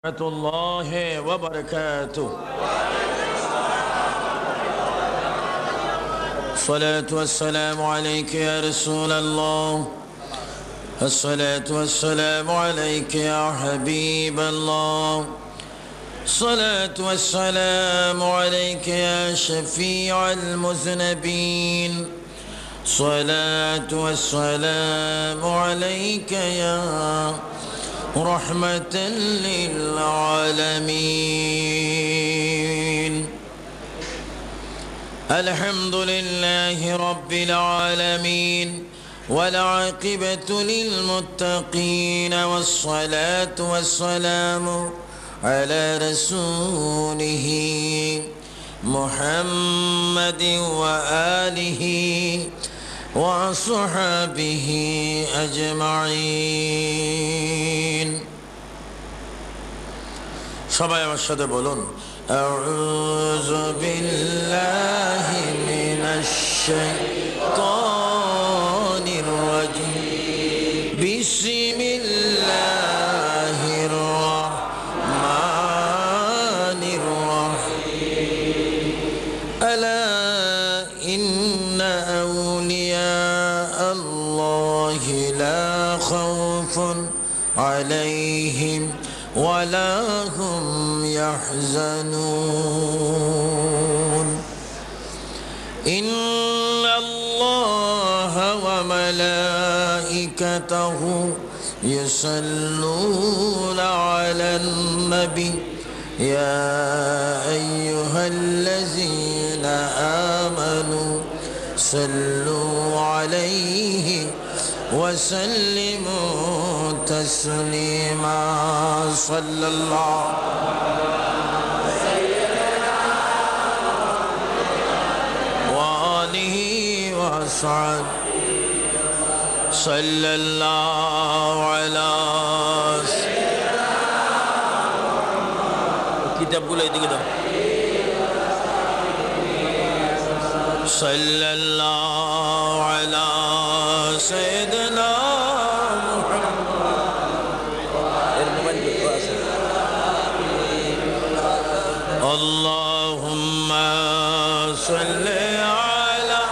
ورحمة الله وبركاته. الصلاة والسلام عليك يا رسول الله، الصلاة والسلام عليك يا حبيب الله، الصلاة والسلام عليك يا شفيع المذنبين، الصلاة والسلام عليك يا رحمة للعالمين. الحمد لله رب العالمين والعاقبة للمتقين، والصلاة والسلام على رسوله محمد وآله وصحبه أجمعين. সবাই আমার সাথে বলুন, আউযু বিল্লাহি মিনাশ শাইতানির রাজিম, বিসমিল্লাহির রাহমানির রাহিম। আলা ইন্না আউলিয়া আল্লাহি লা খাউফুন আলাইহিম ولا هم يحزنون. إن الله وملائكته يصلون على النبي يا أيها الذين آمنوا صلوا عليه وسلموا تسليما. صلى الله وآله وصحبه صلى الله على কিতাবগুলো এদিকে দাও। صلى الله على سيدنا اللهم صل على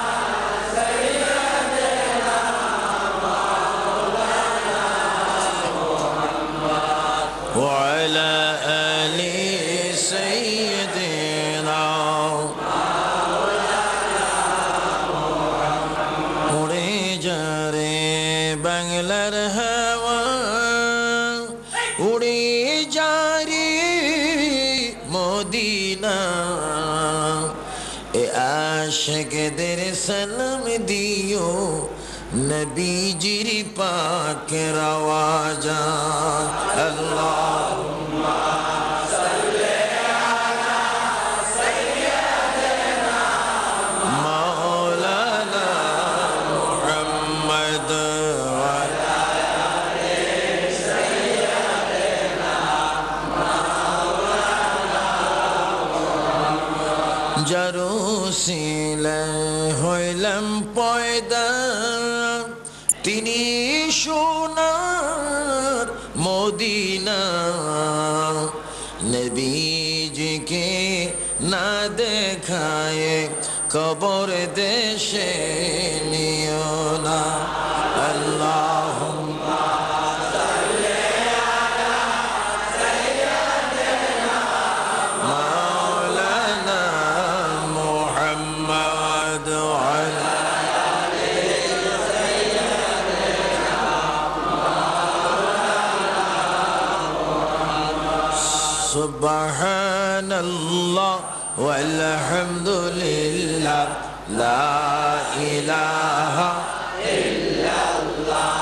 سيدنا وعلى آل سيدنا উড়ে যারে বাংলার হাওয়া, উড়ে যারে মদিনা, এ আশিকদের সালাম দিও নবীজির পাকের আওয়াজা। আল্লাহুম্মা সাল্লি আলা সাইয়্যিদিনা মাওলানা মুহাম্মদ ওয়া আলা আলি সাইয়্যিদিনা মাওলানা। যার উসিলায় হইলাম পয়দা, তিনি সোনার মদিনা, নবীজিকে না দেখায় কবর দেশে নিও না। আল্লাহুম্মা সাল্লি আলা সাইয়্যিদিনা মাওলানা মুহাম্মদ ওয়া আলা সুবহানাল্লাহ ওয়ালহামদুলিল্লাহ লা ইলাহা ইল্লাল্লাহ।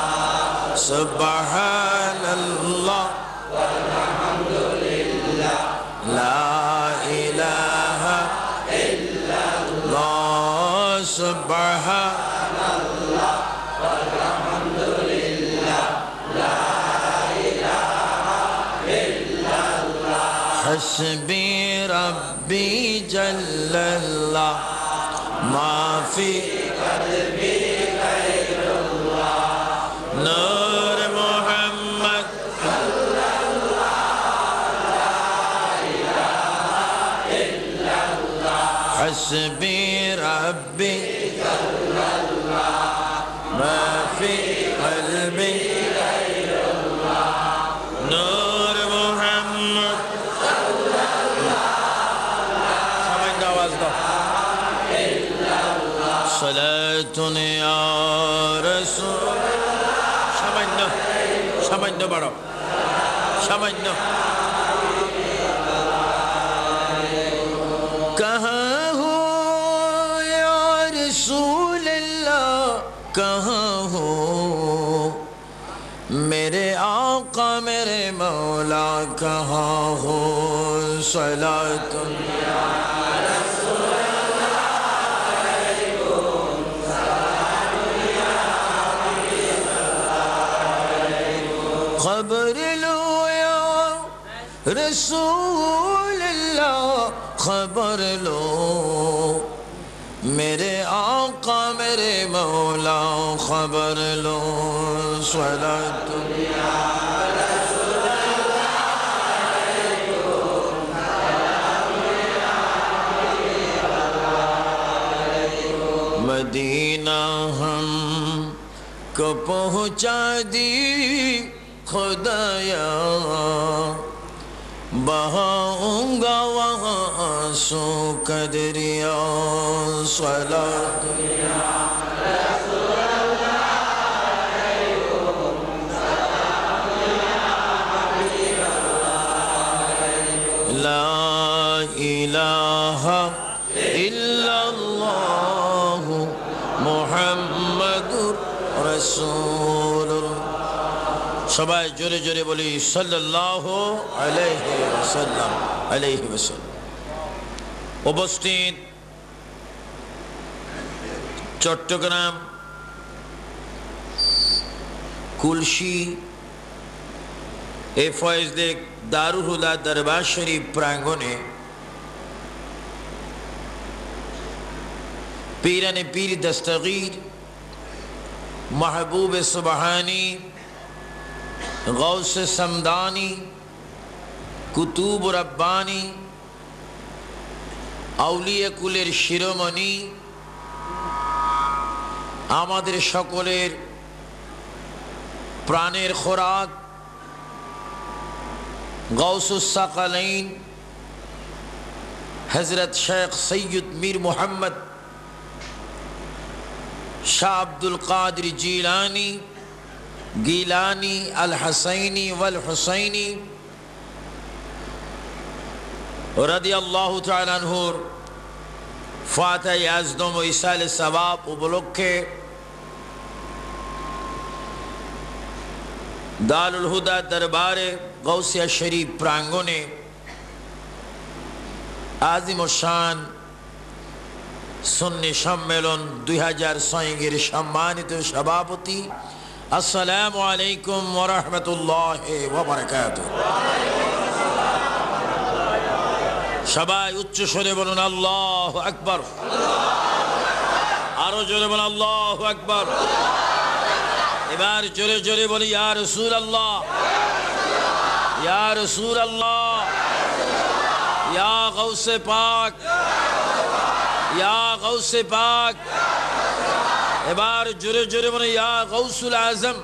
সুবহানাল্লাহ ওয়ালহামদুলিল্লাহ লা ইলাহা ইল্লাল্লাহ। সুবহানাল্লাহ ওয়ালহামদুলিল্লাহ লা ইলাহা ইল্লাল্লাহ। حسبي ربي جل الله ما في قلبي غير الله. نور محمد صلى الله हस्बी रब्बी जल्लल्लाह मा फी क़ल्बी गैरुल्लाह नूर मुहम्मद सल्लल्लाहु आवाज़ दो सलातुन या रसूल सामान्य बड़ो सामान्य कहाँ हो या रसूल अल्लाह कहाँ हो मेरे आका मेरे मौला कहाँ हो सलातुन या रसूल खबर लो या रसूल अल्लाह खबर लो मेरे आका मेरे मौला खबर लो सलातु या रसूल अल्लाह मदीना हम को पहुँचा दी खुदाया बहाऊंगा वहाँ आंसू का दरिया सलातु या रसूल अल्लाह ला इलाहा इल्लल्लाह मुहम्मदुर रसूलुल्लाह সবাই জোরে জোরে বলি সাল্লাল্লাহু আলাইহি ওয়াসাল্লাম উপস্থিত চট্টগ্রাম কুলশি এ ফয়েজে দারুল হুদা দরবার শরীফ প্রাঙ্গণে পীরানে পীর দস্তগীর महबूब सुबहानी गौस समदानी कुतुब रब्बानी आउलिया कुलेर शिरोमणि आमादेर सकलेर प्राणेर खोराक गौसुस साकालैन हजरत शेख सैयद मीर मोहम्मद शाह अब्दुल कादिर जीलानी गीलानी अल हसैनी वल हुसैनी रदियल्लाहु तआला अन्हुर फातिहा आज़म व इसाल सवाब उपलक्षे दारुल हुदा दरबारे गौसिया शरीफ प्रांगणे आजिम शान सुन्नी सम्मेलन 2006 सम्मानित सभापति अस्सलामु अलैकुम व रहमतुल्लाहि व बाराकातुहू सबाई उच्च स्वरे बोलुन आल्लाहु अकबर आरो जोरे बोलुन आल्लाहु अकबर एबार जोरे जोरे बोली या रसूल अल्लाह या रसूल अल्लाह या गौसे पाक या गौसे पाक एबार जोरे जोरे बोले या गौसुल आज़म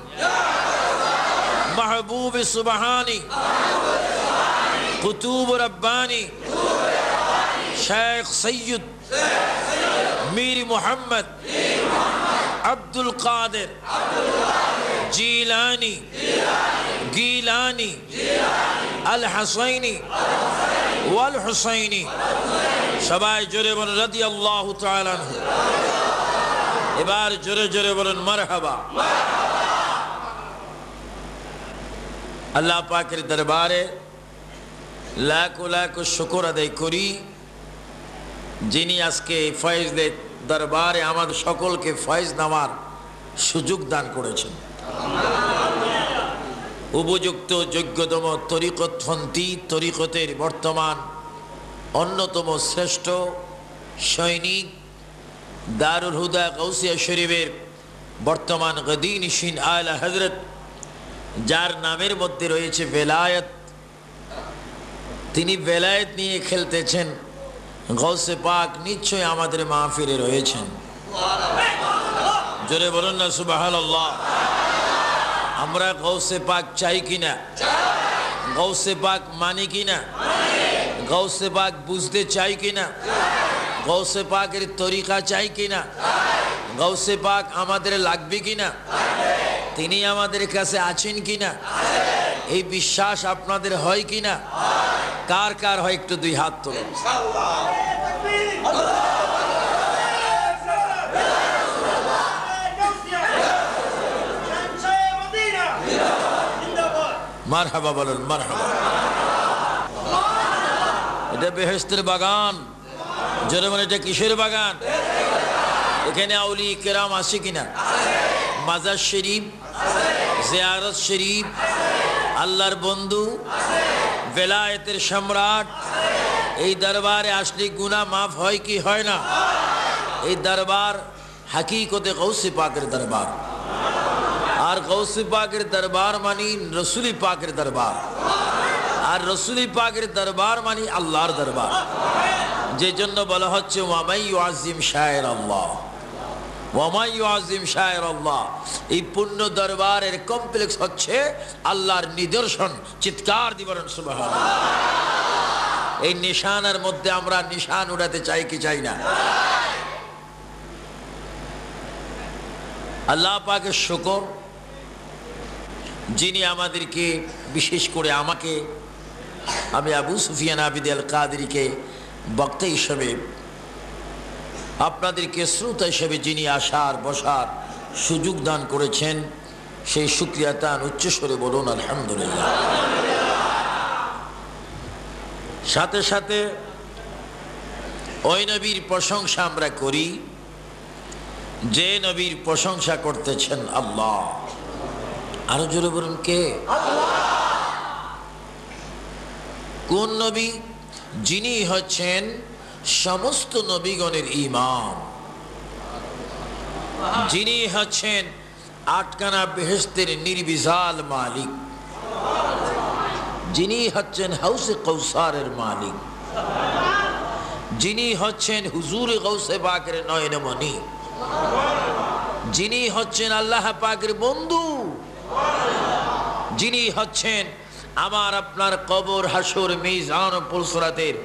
महबूब सुबहानी कुतुब रब्बानी शेख सैयद मीर मोहम्मद अब्दुल कादिर जीलानी गीलानी अल हसैनी वल हुसैनी सबाई जोरे बोलें रदियल्लाहु तआला अन्हु एबार जोरे जोरे बोलें मरहबा अल्लाह पाकेर दरबारे लाखो लाखो शुक्र आदाय करी जिनी आजके फয়েজের दरबारे आमादेर सकलके फয়েজ नेওয়ার सुयोग दान करेছেন उपयुक्त योग्यतम तरिकतपन्थी तरिकतेर बर्तमान अन्यतम श्रेष्ठ सैनिक दारुल हुदा गौसिया शरीफेर बर्तमान गदीनिशीन आला हजरत जार नामेर मध्य रयेछे वेलायत तिनी वेलायत निये खेलतेछेन গৌসে পাক নিশ্চয় আমাদের মাহফিলে রয়েছেন। জোরে বলুন না সুবহানাল্লাহ। আমরা গৌসে পাক চাই কিনা? গৌসে পাক মানি কিনা? গৌসে পাক বুঝতে চাই কিনা? গৌসে পাকের তরিকা চাই কিনা? গৌসে পাক আমাদের লাগবে কিনা? তিনি আমাদের কাছে আছেন কিনা? এই বিশ্বাস আপনাদের হয় কিনা? কার কার হয় একটু দুই হাত তুলুন। মারহাবা বলুন, মারহাবা। এটা বেহেশতের বাগান। জোরে বলেন, এটা কিসের বাগান? এখানে আউলি কেরাম আছে কিনা? মাজার শরীফ, জিয়ারত শরীফ, আল্লাহর বন্ধু, বেলায়েতের সম্রাট, এই দরবারে আসলে গুনাহ মাফ হয় কি হয় না? এই দরবার হাকিকতে গৌসে পাকের দরবার। আর গৌসে পাকের দরবার মানি রসুলি পাকের দরবার। আর রসুলি পাকের দরবার মানি আল্লাহর দরবার। যে জন্য বলা হচ্ছে ওয়ামাই ইউআযিম শায়ের আল্লাহ, ওয়ামাই ইউআযিম শায়ের আল্লাহ। এই পূর্ণ দরবারের কমপ্লেক্স হচ্ছে আল্লাহর নিদর্শন। চিৎকার দিবেন সুবহানাল্লাহ। এই নিশানের মধ্যে আমরা নিশান উড়াতে চাই কি চাই না? আল্লাহ পাকের শুকর, যিনি আমাদেরকে, বিশেষ করে আমাকে, আমি আবু সুফিয়ান আবিদ আল কাদেরীকে বক্তা হিসেবে, আপনাদেরকে শ্রোতা হিসেবে যিনি আসার বসার সুযোগ দান করেছেন, সেই শুকরিয়া তান উচ্চস্বরে বলুন আলহামদুলিল্লাহ। সাথে সাথে ওই নবীর প্রশংসা আমরা করি যে নবীর প্রশংসা করতেছেন আল্লাহ। আরো জোরে বলুন, কে? কোন নবী? যিনি হচ্ছেন সমস্ত নবীগণের ইমাম, যিনি হচ্ছেন আটখানা বেহেশতের নির্বিশাল মালিক, যিনি হচ্ছেন হাউসে কৌসারের মালিক, যিনি হচ্ছেন হুজুর গৌসে পাকের নয়নমণি, যিনি হচ্ছেন আল্লাহ পাকের বন্ধু, যিনি হচ্ছেন আমার আপনার কবর, হাসর, মিজান ও পুলসরাতের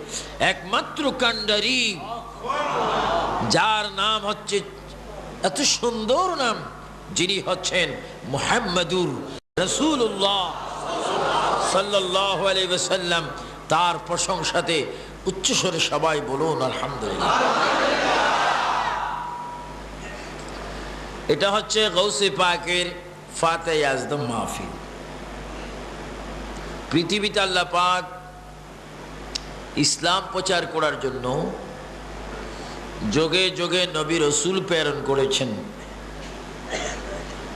একমাত্র কান্ডারি, যার নাম হচ্ছে এত সুন্দর নাম, যিনি হচ্ছেন মুহাম্মাদুর রাসূলুল্লাহ সাল্লাল্লাহু আলাইহি ওয়াসাল্লাম। তার প্রশংসাতে উচ্চস্বরে সবাই বলুন আলহামদুলিল্লাহ। এটা হচ্ছে গৌসে পাকের ফাতেহ আজম মাহফিল। পৃথিবীতে আল্লাহ পাক ইসলাম প্রচার করার জন্য যোগে যোগে নবী রসুল প্রেরণ করেছেন,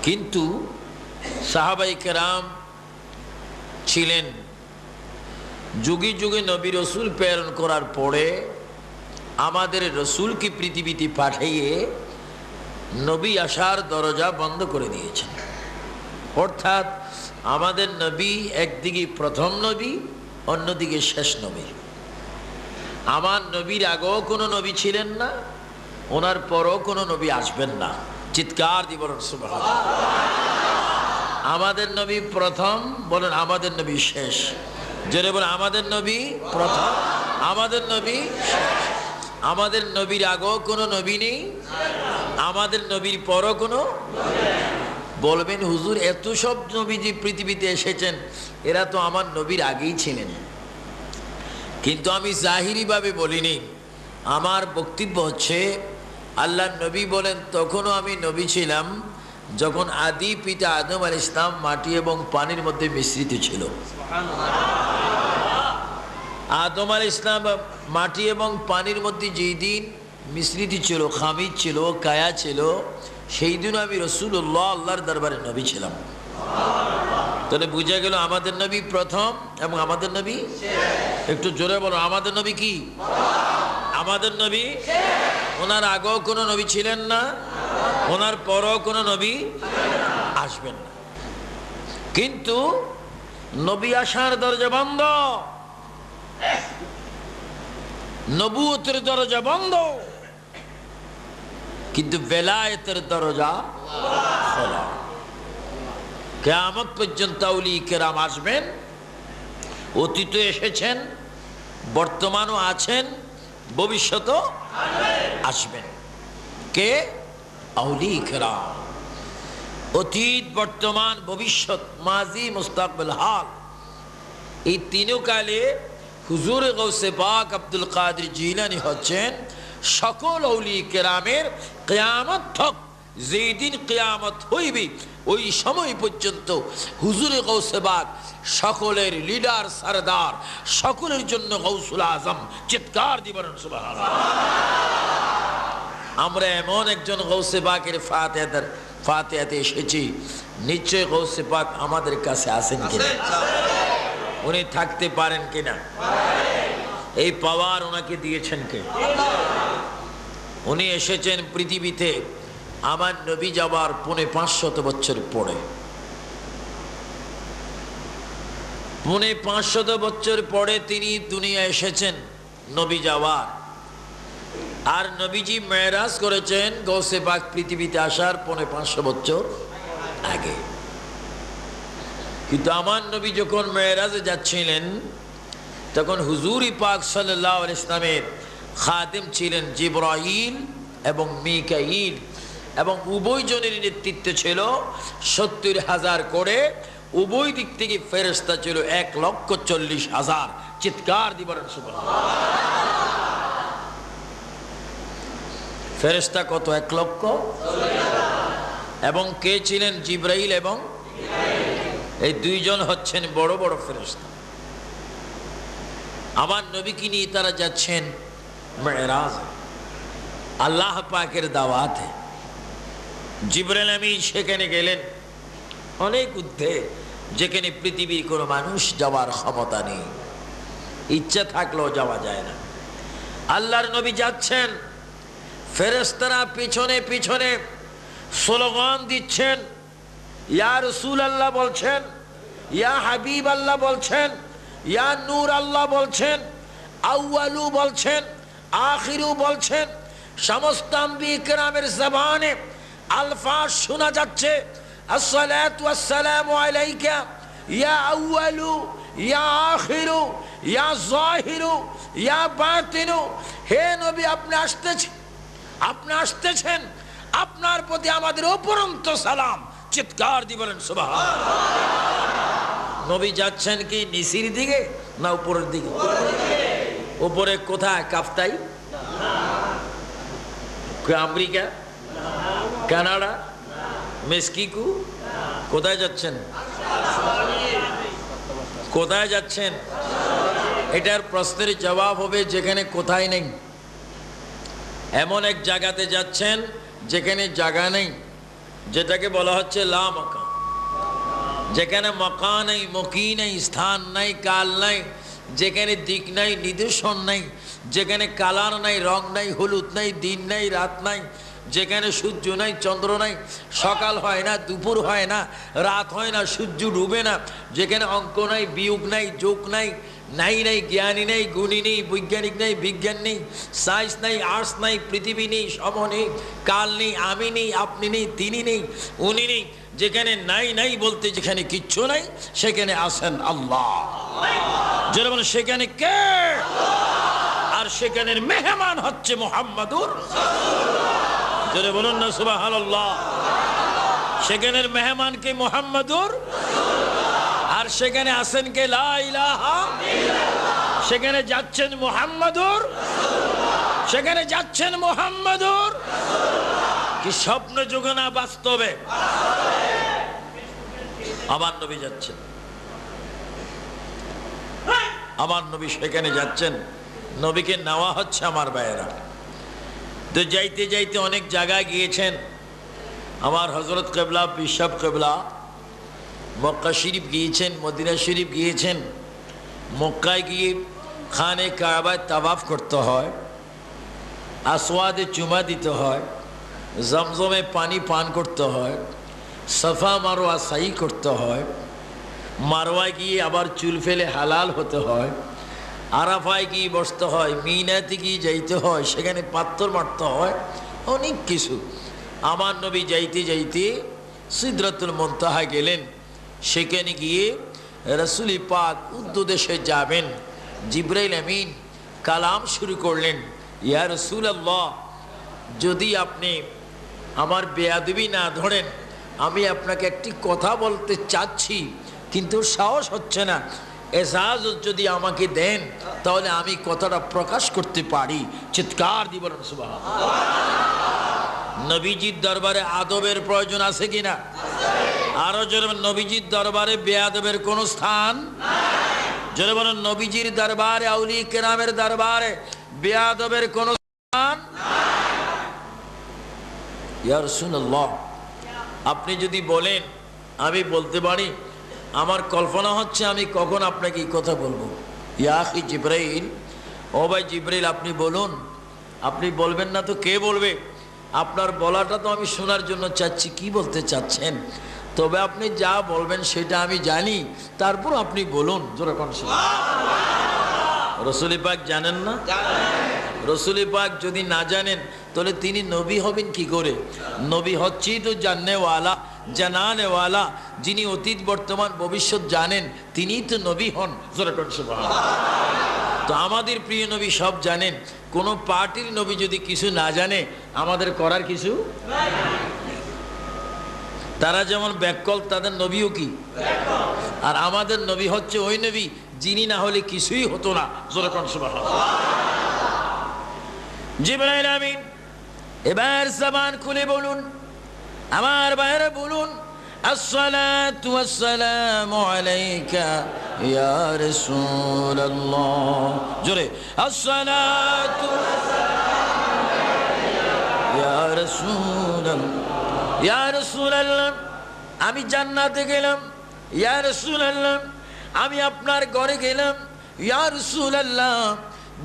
কিন্তু সাহাবায়ে কেরাম ছিলেন যুগে যুগে নবী রসুল প্রেরণ করার পরে আমাদের রসুলকে পৃথিবীতে পাঠিয়ে নবী আসার দরজা বন্ধ করে দিয়েছেন। অর্থাৎ আমাদের নবী একদিকে প্রথম নবী, অন্যদিকে শেষ নবী। আমার নবীর আগেও কোনো নবী ছিলেন না, ওনার পরও কোনো নবী আসবেন না। চিৎকার দিয়ে বলুন সুবহানাল্লাহ। আমাদের নবী প্রথম, বলেন আমাদের নবী শেষ। জোরে বলেন, আমাদের নবী প্রথম, আমাদের নবী শেষ। আমাদের নবীর আগেও কোনো নবী নেই, আমাদের নবীর পরও কোনো। বলবেন হুজুর এত সব নবী যে পৃথিবীতে এসেছেন এরা তো আমার নবীর আগেই ছিলেন। কিন্তু আমি জাহিরি ভাবে বলিনি, আমার বক্তব্য হচ্ছে আল্লাহ নবী বলেন তখনও আমি নবী ছিলাম যখন আদি পিতা আদম আলাইহিস সালাম মাটি এবং পানির মধ্যে মিশ্রিত ছিল। আদম আলাইহিস সালাম মাটি এবং পানির মধ্যে যেই দিন মিশ্রিত ছিল, খামিজ ছিল, কায়া ছিল, সেই দিন আমি রাসূলুল্লাহ আল্লাহর দরবারে নবী ছিলাম। তাহলে বুঝা গেল আমাদের নবী প্রথম এবং আমাদের নবী একটু জোরে বলো, আমাদের নবী কি? আমাদের নবী। ওনার আগেও কোনো নবী ছিলেন না, ওনার পরও কোনো নবী আসবেন না। কিন্তু নবী আসার দরজা বন্ধ। নবুয়তের দরজা বন্ধ, কিন্তু বেলায়েতের দরজা খোলা। কিয়ামত পর্যন্ত আউলিয়া কেরাম আসবেন, অতীতে এসেছেন, বর্তমানও আছেন, ভবিষ্যতেও আসবেন। কে? আউলিয়া কেরাম। অতীত, বর্তমান, ভবিষ্যৎ, মাজি, মুস্তাকবিল, হাল, এই তিনও কালে হুজুর গৌসে পাক আব্দুল কাদের জিলানী হচ্ছেন সকল আউলিয়া কেরামের কিয়ামত তক, যেই দিন কিয়ামত হইবে ওই সময় পর্যন্ত হুজুর গৌসে পাক সকলের লিডার, সরদার, সকলের জন্য গৌসুল আজম। চিৎকার দিবেন সুবহানাল্লাহ। আমরা এমন একজন গৌসে পাকের ফাতিহাতে এসেছি, নিশ্চয় গৌসে পাক আমাদের কাছে আসেন কিনা, উনি থাকতে পারেন কিনা, এই পাওয়ার ওনাকে দিয়েছেন কে? উনি এসেছেন পৃথিবীতে আমার নবী যাবার ৫৫০ বছর পরে। ৫৫০ বছর পরে তিনি দুনিয়া এসেছেন নবী যাওয়ার। আর নবীজি মেরাজ করেছেন গৌসে পাক পৃথিবীতে আসার ৫৫০ বছর আগে। কিন্তু আমার নবী যখন মেরাজে যাচ্ছিলেন তখন হুজুর পাক সাল্লাল্লাহু আলাইহি ওয়াসাল্লামের খাদেম ছিলেন জিবরাইল এবং মিকাইল, এবং উভয়জনের নেতৃত্বে ছিল ৭০,০০০ করে। উভয় দিক থেকে ফেরেশতা ছিল ১,৪০,০০০। চিৎকার দিবেন সুবহানাল্লাহ। ফেরেশতা কত? ১,৪০,০০০। এবং কে ছিলেন? জিবরাইল এবং এই দুইজন হচ্ছেন বড় বড় ফেরেশতা। আমার নবীকে নিয়ে তারা যাচ্ছেন মেরাজ, আল্লাহ পাকের দাওয়াতে। জিবরাইল আমিন সেখানে গেলেন অনেক ঊর্ধ্বে, যেখানে পৃথিবীর কোনো মানুষ যাওয়ার ক্ষমতা নেই, ইচ্ছা থাকলেও যাওয়া যায় না। আল্লাহর নবী যাচ্ছেন, ফেরেশতারা পিছনে পিছনে স্লোগান দিচ্ছেন, ইয়া রাসূল আল্লাহ বলছেন, ইয়া হাবিব আল্লাহ বলছেন, ইয়া নূর আল্লাহ বলছেন, আউয়ালু বলছেন, আখিরু বলছেন। সমস্ত আম্বিয়া কেরামের জবানে আলফাজ শোনা যাচ্ছে, আসসালাতু ওয়াসসালামু আলাইকা ইয়া আউয়ালু ইয়া আখিরু ইয়া যাহিরু ইয়া বাতিনু। হে নবী, আপনি আসতেছেন, আপনি আসতেছেন, আপনার প্রতি আমাদের অপরন্ত সালাম। চিৎকার দিবেন সুবহানাল্লাহ। নবী যাচ্ছেন কি নিচের দিকে না উপরের দিকে? উপরে কোথায়? Kaptai, America, Canada, Mexico? কোথায় যাচ্ছেন? কোথায় যাচ্ছেন? এটার প্রশ্নের জবাব হবে যেখানে কোথায় নেই। এমন এক জায়গাতে যাচ্ছেন যেখানে জায়গা নেই, যেটাকে বলা হচ্ছে লা মাকান। যেখানে মাকান নেই, মকি নেই, স্থান নাই, কাল নাই, যেখানে দিক নাই, নিদর্শন নাই, যেখানে কালার নাই, রং নাই, হলুদ নাই, দিন নাই, রাত নাই, যেখানে সূর্য নাই, চন্দ্র নাই, সকাল হয় না, দুপুর হয় না, রাত হয় না, সূর্য ডুবে না, যেখানে অঙ্ক নাই, বিয়োগ নাই, যোগ নাই, নাই নাই জ্ঞানী নেই, গুণী নেই, বৈজ্ঞানিক নেই, বিজ্ঞান নেই, সায়েন্স নাই, আর্টস নাই, পৃথিবী নেই, সম নেই, কাল নেই, আমি নেই, আপনি নেই, তিনি নেই, উনি নেই, যেখানে নাই নাই বলতে যেখানে কিচ্ছু নাই, সেখানে আছেন আল্লাহ। যারা বলে সেখানে কে? আর সেখানের মেহমান হচ্ছে মুহাম্মাদুর। যারা বলুন না সুবহানাল্লাহ। সেখানের মেহমান কে? মুহাম্মাদুর। আর সেখানে আছেন কে? লা ইলাহা ইল্লাল্লাহ। সেখানে যাচ্ছেন মুহাম্মাদুর, সেখানে যাচ্ছেন মুহাম্মাদুর। কি স্বপ্ন যুগে না বাস্তবে? আমার নবী যাচ্ছেন, আমার নবী সেখানে যাচ্ছেন, নবীকে নেওয়া হচ্ছে আমার ভাইয়েরা। তো যাইতে যাইতে অনেক জায়গায় গিয়েছেন। আমার হযরত কিবলা বিশপ কিবলা মক্কা শরীফ গিয়েছেন, মদিনা শরীফ গিয়েছেন। মক্কায় গিয়ে খানে কাবায় তাওয়াফ করতে হয়, আসওয়াদে চুমা দিতে হয়, জমজমে পানি পান করতে হয়, সাফা মারওয়া সাই করতে হয়, মারওয়ায় গিয়ে আবার চুল ফেলে হালাল হতে হয়, আরাফায় কি বসতে হয়, মিনাতে কি যাইতে হয়, সেখানে পাথর মারতে হয়, অনেক কিছু। আমার নবী যাইতে যাইতে সিদরাতুল মুনতাহা গেলেন। সেখানে গিয়ে রাসূল পাক উদ্দেশ্যে যাবেন। জিবরাইল আমিন কালাম শুরু করলেন, ইয়া রাসূলুল্লাহ, যদি আপনি আমার বেয়াদবি না ধরেন, আমি আপনাকে একটি কথা বলতে চাচ্ছি, কিন্তু সাহস হচ্ছে না। এজাজত যদি আমাকে দেন তাহলে আমি কথাটা প্রকাশ করতে পারি। চিৎকার দিয়ে বলেন সুবহানাল্লাহ। নবীজির দরবারে আদবের প্রয়োজন আছে কিনা? আরো জোরে বলেন, নবীজির দরবারে বেয়াদবের কোনো স্থান নাই। জোরে বলেন, নবীজির দরবারে, আউলিয়া কেরামের দরবারে বেয়াদবের কোনো স্থান নাই। ইয়া রাসূলুল্লাহ, আপনি যদি বলেন, আমি বলতে পারি, আমার কল্পনা হচ্ছে আমি কখন আপনাকে এই কথা বলবো। ইয়া আখি জিবরাইল, ও ভাই জিবরাইল, আপনি বলুন। আপনি বলবেন না তো কে বলবে? আপনার বলাটা তো আমি শোনার জন্য চাচ্ছি, কি বলতে চাচ্ছেন? তবে আপনি যা বলবেন সেটা আমি জানি, তারপর আপনি বলুন। জোরে কোন রাসূল পাক জানেন না? রাসূল পাক যদি না জানেন তাহলে তিনি নবী হবেন কি করে? নবী হচ্ছেই তো জাননেওয়ালা, জানানেওয়ালা, যিনি অতীত বর্তমান ভবিষ্যৎ জানেন, তিনিই তো নবী হন। জোরে কোন সুবহানাল্লাহ। তো আমাদের প্রিয় নবী সব জানেন। কোন পার্টির নবী যদি কিছু না জানে, আমাদের করার কিছু নাই। তারা যেমন ব্যাককল, তাদের নবীও কি? আর আমাদের নবী হচ্ছে ওই নবী যিনি না হলে কিছুই হতো না। জোরে কোন সুবহানাল্লাহ। জিবরাইল আমিন এবার জবান খুলে বলুন, আমার ভাইরা বলুন, আসসালাতু ওয়াসসালামু আলাইকা ইয়া রাসূলুল্লাহ। জোরে, আসসালাতু ইয়া রাসূলুল্লাহ। ইয়া রাসূলুল্লাহ, আমি জান্নাতে গেলাম। ইয়া রাসূলুল্লাহ, আমি আপনার ঘরে গেলাম। ইয়া রাসূলুল্লাহ,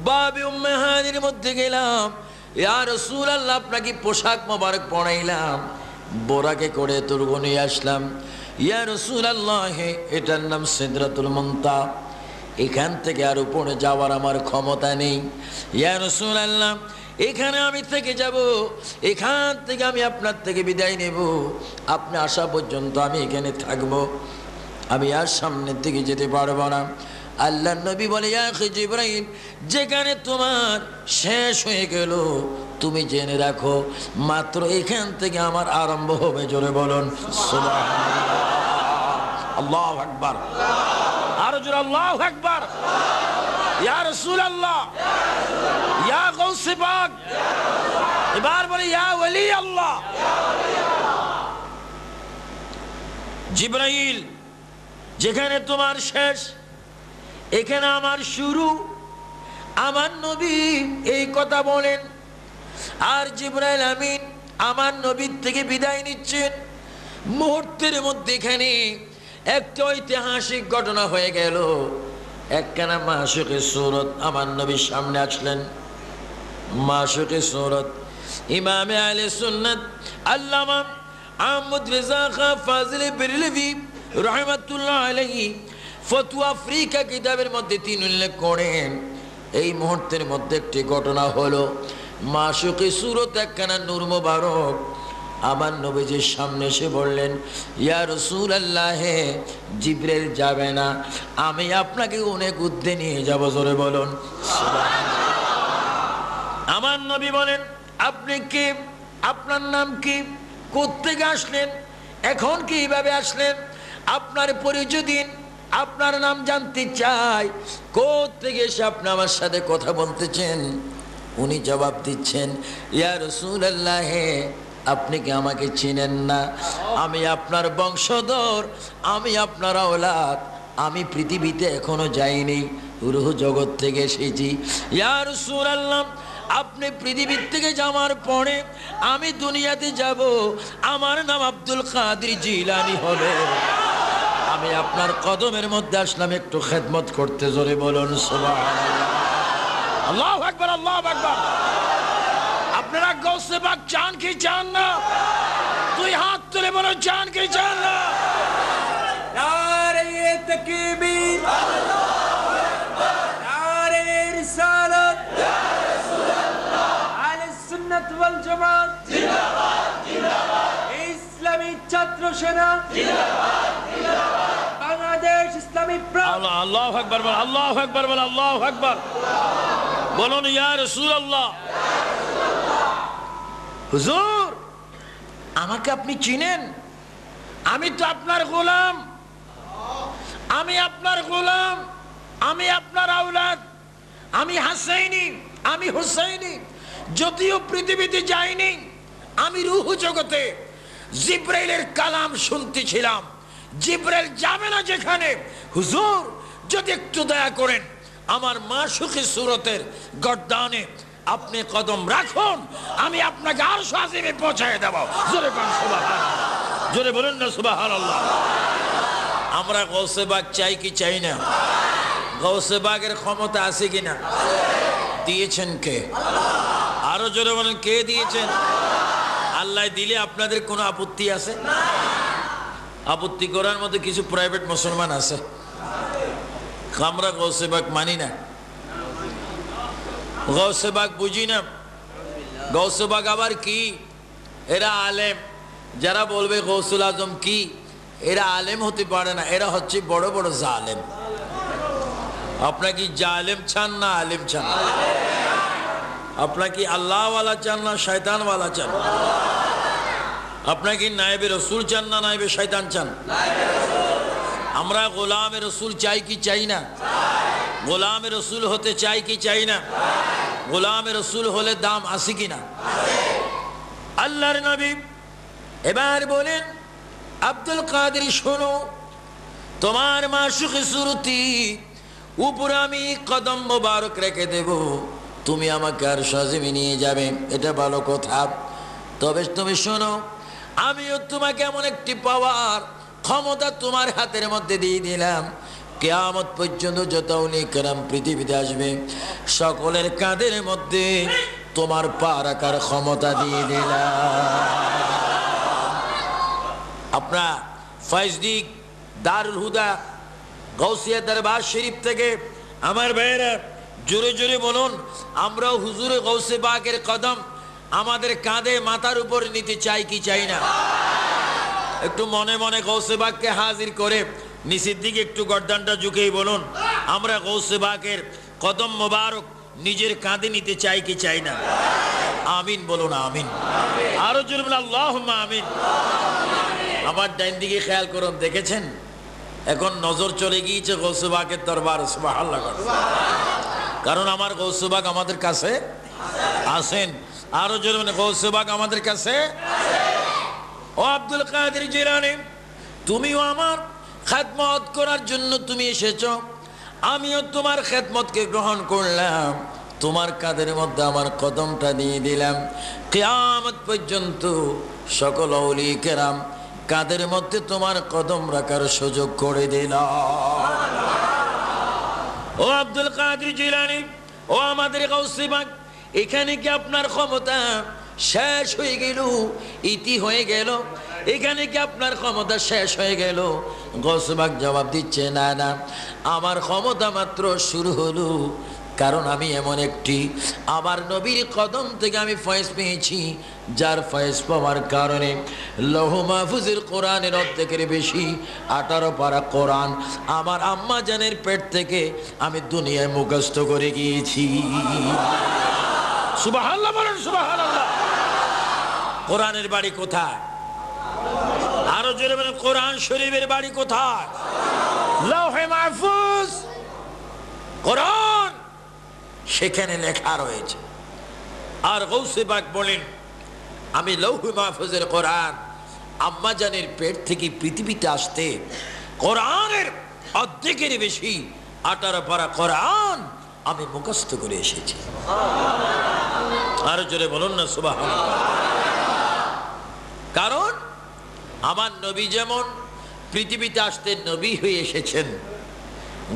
বাবে উম্মে হানির মধ্যে গেলাম। ইয়া রাসূলুল্লাহ, আপনাকে পোশাক মোবারক পরাইলাম, বোরাকে করে তুরগো নিয়ে আসলাম। ইয়া রাসূলুল্লাহ, এটার নাম সিদরাতুল মুনতাহা। এখান থেকে আর উপরে যাওয়ার আমার ক্ষমতা নেই। ইয়া রাসূলুল্লাহ, এখানে আমি থেকে যাব, এখান থেকে আমি আপনার থেকে বিদায় নেব। আপনি আসা পর্যন্ত আমি এখানে থাকব, আমি আর সামনের দিকে যেতে পারবো না। আল্লাহর নবী বলে, ইয়া আখি জিবরাইল, যেখানে তোমার শেষ হয়ে গেল তুমি জেনে রাখো, মাত্র এখান থেকে আমার আরম্ভ হবে। জোরে বলুন সুবহানাল্লাহ। আল্লাহু আকবার। আরো জোরে আল্লাহু আকবার। ইয়া রাসূলুল্লাহ, ইয়া গাউসে পাক, এবার বলে ইয়া ওলি আল্লাহ। জিবরাইল, যেখানে তোমার শেষ এখানে আমার শুরু। আমার নবী এই কথা বলেন, আর জিবরাইল আমিন আমার নবীর থেকে বিদায় নিচ্ছেন। মুহূর্তের মধ্যে এখানে একটা ঐতিহাসিক ঘটনা হয়ে গেল। একখানা মাশুকে সূরত আমার নবীর সামনে আসলেন। মাশুকে সূরত ইমামে আহলে সুন্নাত আল্লামা আহমদ রেজা খান ফাজিল বেরেলভি রাহমাতুল্লাহ আলাইহি ফতোয়া আফ্রিকা কিতাবের মধ্যে তিনি উল্লেখ করেন, এই মুহূর্তের মধ্যে একটি ঘটনা হলো। মাশুকে সূরত একখানা নূর মোবারক আমার নবীজির সামনে এসে বললেন, ইয়া রাসূলুল্লাহ, জিবরাইল যাবে না, আমি আপনাকে অনেক উদ্দে নিয়ে যাব। জোরে বলুন সুবহানাল্লাহ। আমার নবী বলেন, আপনি কে? আপনার নাম কি? কোত্থেকে আসলেন? এখন কিভাবে আসলেন? আপনার পরিচয় দিন, আপনার নাম জানতে চাই। কোত্থেকে এসে আপনি আমার সাথে কথা বলতেছেন? উনি জবাব দিচ্ছেন, ইয়া রাসূলুল্লাহ, আপনি কি আমাকে চিনেন না? আমি আপনার বংশধর, আমি আপনার আওলাদ। আমি পৃথিবীতে এখনো যাইনি, রূহ জগৎ থেকে এসেছি। ইয়া রাসূলুল্লাহ, আপনি পৃথিবীর থেকে যাওয়ার পরে আমি দুনিয়াতে যাব, আমার নাম আব্দুল কাদের জিলানী হবে। আমি আপনার কদমের মধ্যে আসলাম একটু খেদমত করতে। জোরে বলুন সুবহানাল্লাহ। আল্লাহু আকবার, আল্লাহু আকবার। আপনারা গৌসে পাক চান কি চান না? দুই হাত তুলে বলো, চান কি চান না? নারে তাকবীর, নারে সুন্নাত ওয়াল জামাত জিন্দাবাদ জিন্দাবাদ, ইসলামী ছাত্র সেনা জিন্দাবাদ জিন্দাবাদ, বাংলাদেশ ইসলামী ফ্রন্ট। আল্লাহু আকবার বল, আল্লাহু আকবার বল, আল্লাহু আকবার বলুন। ইয়া রাসূলুল্লাহ। হুজুর, আমাকে আপনি চিনেন? আমি তো আপনার গোলাম, আমি আপনার গোলাম, আমি আপনার আওলাদ, আমি হাসাইনি, আমি হুসাইনি। যদিও পৃথিবীতে যাইনি, আমি রূহ জগতে জিব্রাইলের কালাম শুনতেছিলাম। জিব্রাইল যাবে না যেখানে। হুজুর, যদি একটু দয়া করেন আমার মাশুকি সুরতের গর্দানে আপনি কদম রাখুন, আমি আপনাকে আরশ আজিমে পৌঁছায় দেব। জোরে বলুন সুবহানাল্লাহ, জোরে বলুন না সুবহানাল্লাহ। আমরা গৌসে বাগ চাই কি চাই না? গৌসে বাগের ক্ষমতা আছে কিনা? দিয়েছেন কে? আরো জোরে বলেন, কে দিয়েছেন? আল্লাহ দিলে আপনাদের কোনো আপত্তি আছে? আপত্তি করার মধ্যে কিছু প্রাইভেট মুসলমান আছে। আমরা গৌসে বাগ মানি না, গৌসে বাগ বুঝি না। গৌসে বাগ আবার কি? এরা আলেম। যারা বলবে গৌসুল আজম কি, এরা আলেম হতে পারে না, এরা হচ্ছে বড় বড় জালেম। আপনার কি জালেম চান না আলেম চান? আপনার কি আল্লাহওয়ালা চান না শয়তানওয়ালা চান? আপনার কি নায়েবে রসুল চান না নায়েবে শয়তান চান? আমরা গোলামে রসুল চাই কি চাই না? গোলামে রসুল হতে চাই কি চাই না? গোলামে রসুল হলে দাম আছে কিনা? আল্লাহর নবী এবার বলেন, আব্দুল কাদের শোনো, তোমার মাশুকি সুরতি উপরে আমি কদম মোবারক রেখে দেব, তুমি আমাকে আর সাজিমে নিয়ে যাবে, এটা ভালো কথা। তবে তুমি শোনো, আমিও তোমাকে এমন একটি পাওয়ার ক্ষমতা তোমার হাতের মধ্যে দিয়ে দিলাম, কিয়ামত পর্যন্ত যত উনি কেরাম পৃথিবীতে আসবে সকলের কাঁধের মধ্যে তোমার পা রাখার ক্ষমতা দিয়ে দিলাম। আপনার ফয়জদিক দারুল হুদা গাউসিয়া দরবার শরীফ থেকে আমার ভাইয়েরা জোরে জোরে বলুন, আমরাও হুজুরে গাউসে পাকের কদম আমাদের কাঁধে মাথার উপর নিতে চাই কি চাই না? একটু মনে মনে গাউসে পাককে হাজির করে নিচের দিকে একটু গর্দানটা ঝুঁকেই বলুন, আমরা গাউসে পাকের কদম মোবারক নিজের কাঁধে নিতে চাই কি চাই না? আমিন বলুন, আমিন। আরো জোরে বলুন আল্লাহুম্মা আমিন। আমার ডাইন দিকে খেয়াল করুন, দেখেছেন এখন নজর চলে গিয়েছে গৌসে পাকের দরবার। সুবহানাল্লাহ। কারণ আমার গৌসে পাক আমাদের কাছে আছেন। আরো জোরে মানে গৌসে পাক আমাদের কাছে। ও আব্দুল কাদের জিলানী, তুমিও আমার খেদমত করার জন্য তুমি এসেছো, আমিও তোমার খেদমতকে গ্রহণ করলাম, তোমার কাঁধের মধ্যে আমার কদমটা দিয়ে দিলাম। কিয়ামত পর্যন্ত সকল আউলি কেরাম কাঁধের মধ্যে তোমার কদম রাখার সুযোগ করে দিলাম। ও আব্দুল কাদের জিলানী, ও আমাদের গাউসে পাক, এখানে কি আপনার ক্ষমতা শেষ হয়ে গেল, ইতি হয়ে গেল? এখানে কি আপনার ক্ষমতা শেষ হয়ে গেল? গাউসে পাক জবাব দিচ্ছে, না না, আমার ক্ষমতা মাত্র শুরু হলো। কারণ আমি এমন একটি, আমার নবীর কদম থেকে আমি ফয়েজ পেয়েছি, যার ফয়েজ পাওয়ার কারণে লৌহ মাহফুজের কোরআনের অর্ধেকের বেশি 18 পারা কোরআন আমার আম্মা জানের পেট থেকে আমি দুনিয়ায় মুখস্থ করে গিয়েছি। সুবহানাল্লাহ বলেন, সুবহানাল্লাহ। কোরআনের বাড়ি কোথায়? আরো জোরে বলেন, কোরআন শরীফের বাড়ি কোথায়? লৌহে মাহফুজ। কোরআন সেখানে লেখা রয়েছে। আর গাউসে পাক বলেন, আমি লৌহে মাহফুজের কোরআন আম্মা জানের পেট থেকে পৃথিবীতে আসতে কোরআনের অর্ধেকের বেশি 18 পারা কোরআন আমি মুখস্থ করে এসেছি। আরো জোরে বলুন না সুবহানাল্লাহ। কারণ আমার নবী যেমন পৃথিবীতে আসতে নবী হয়ে এসেছেন,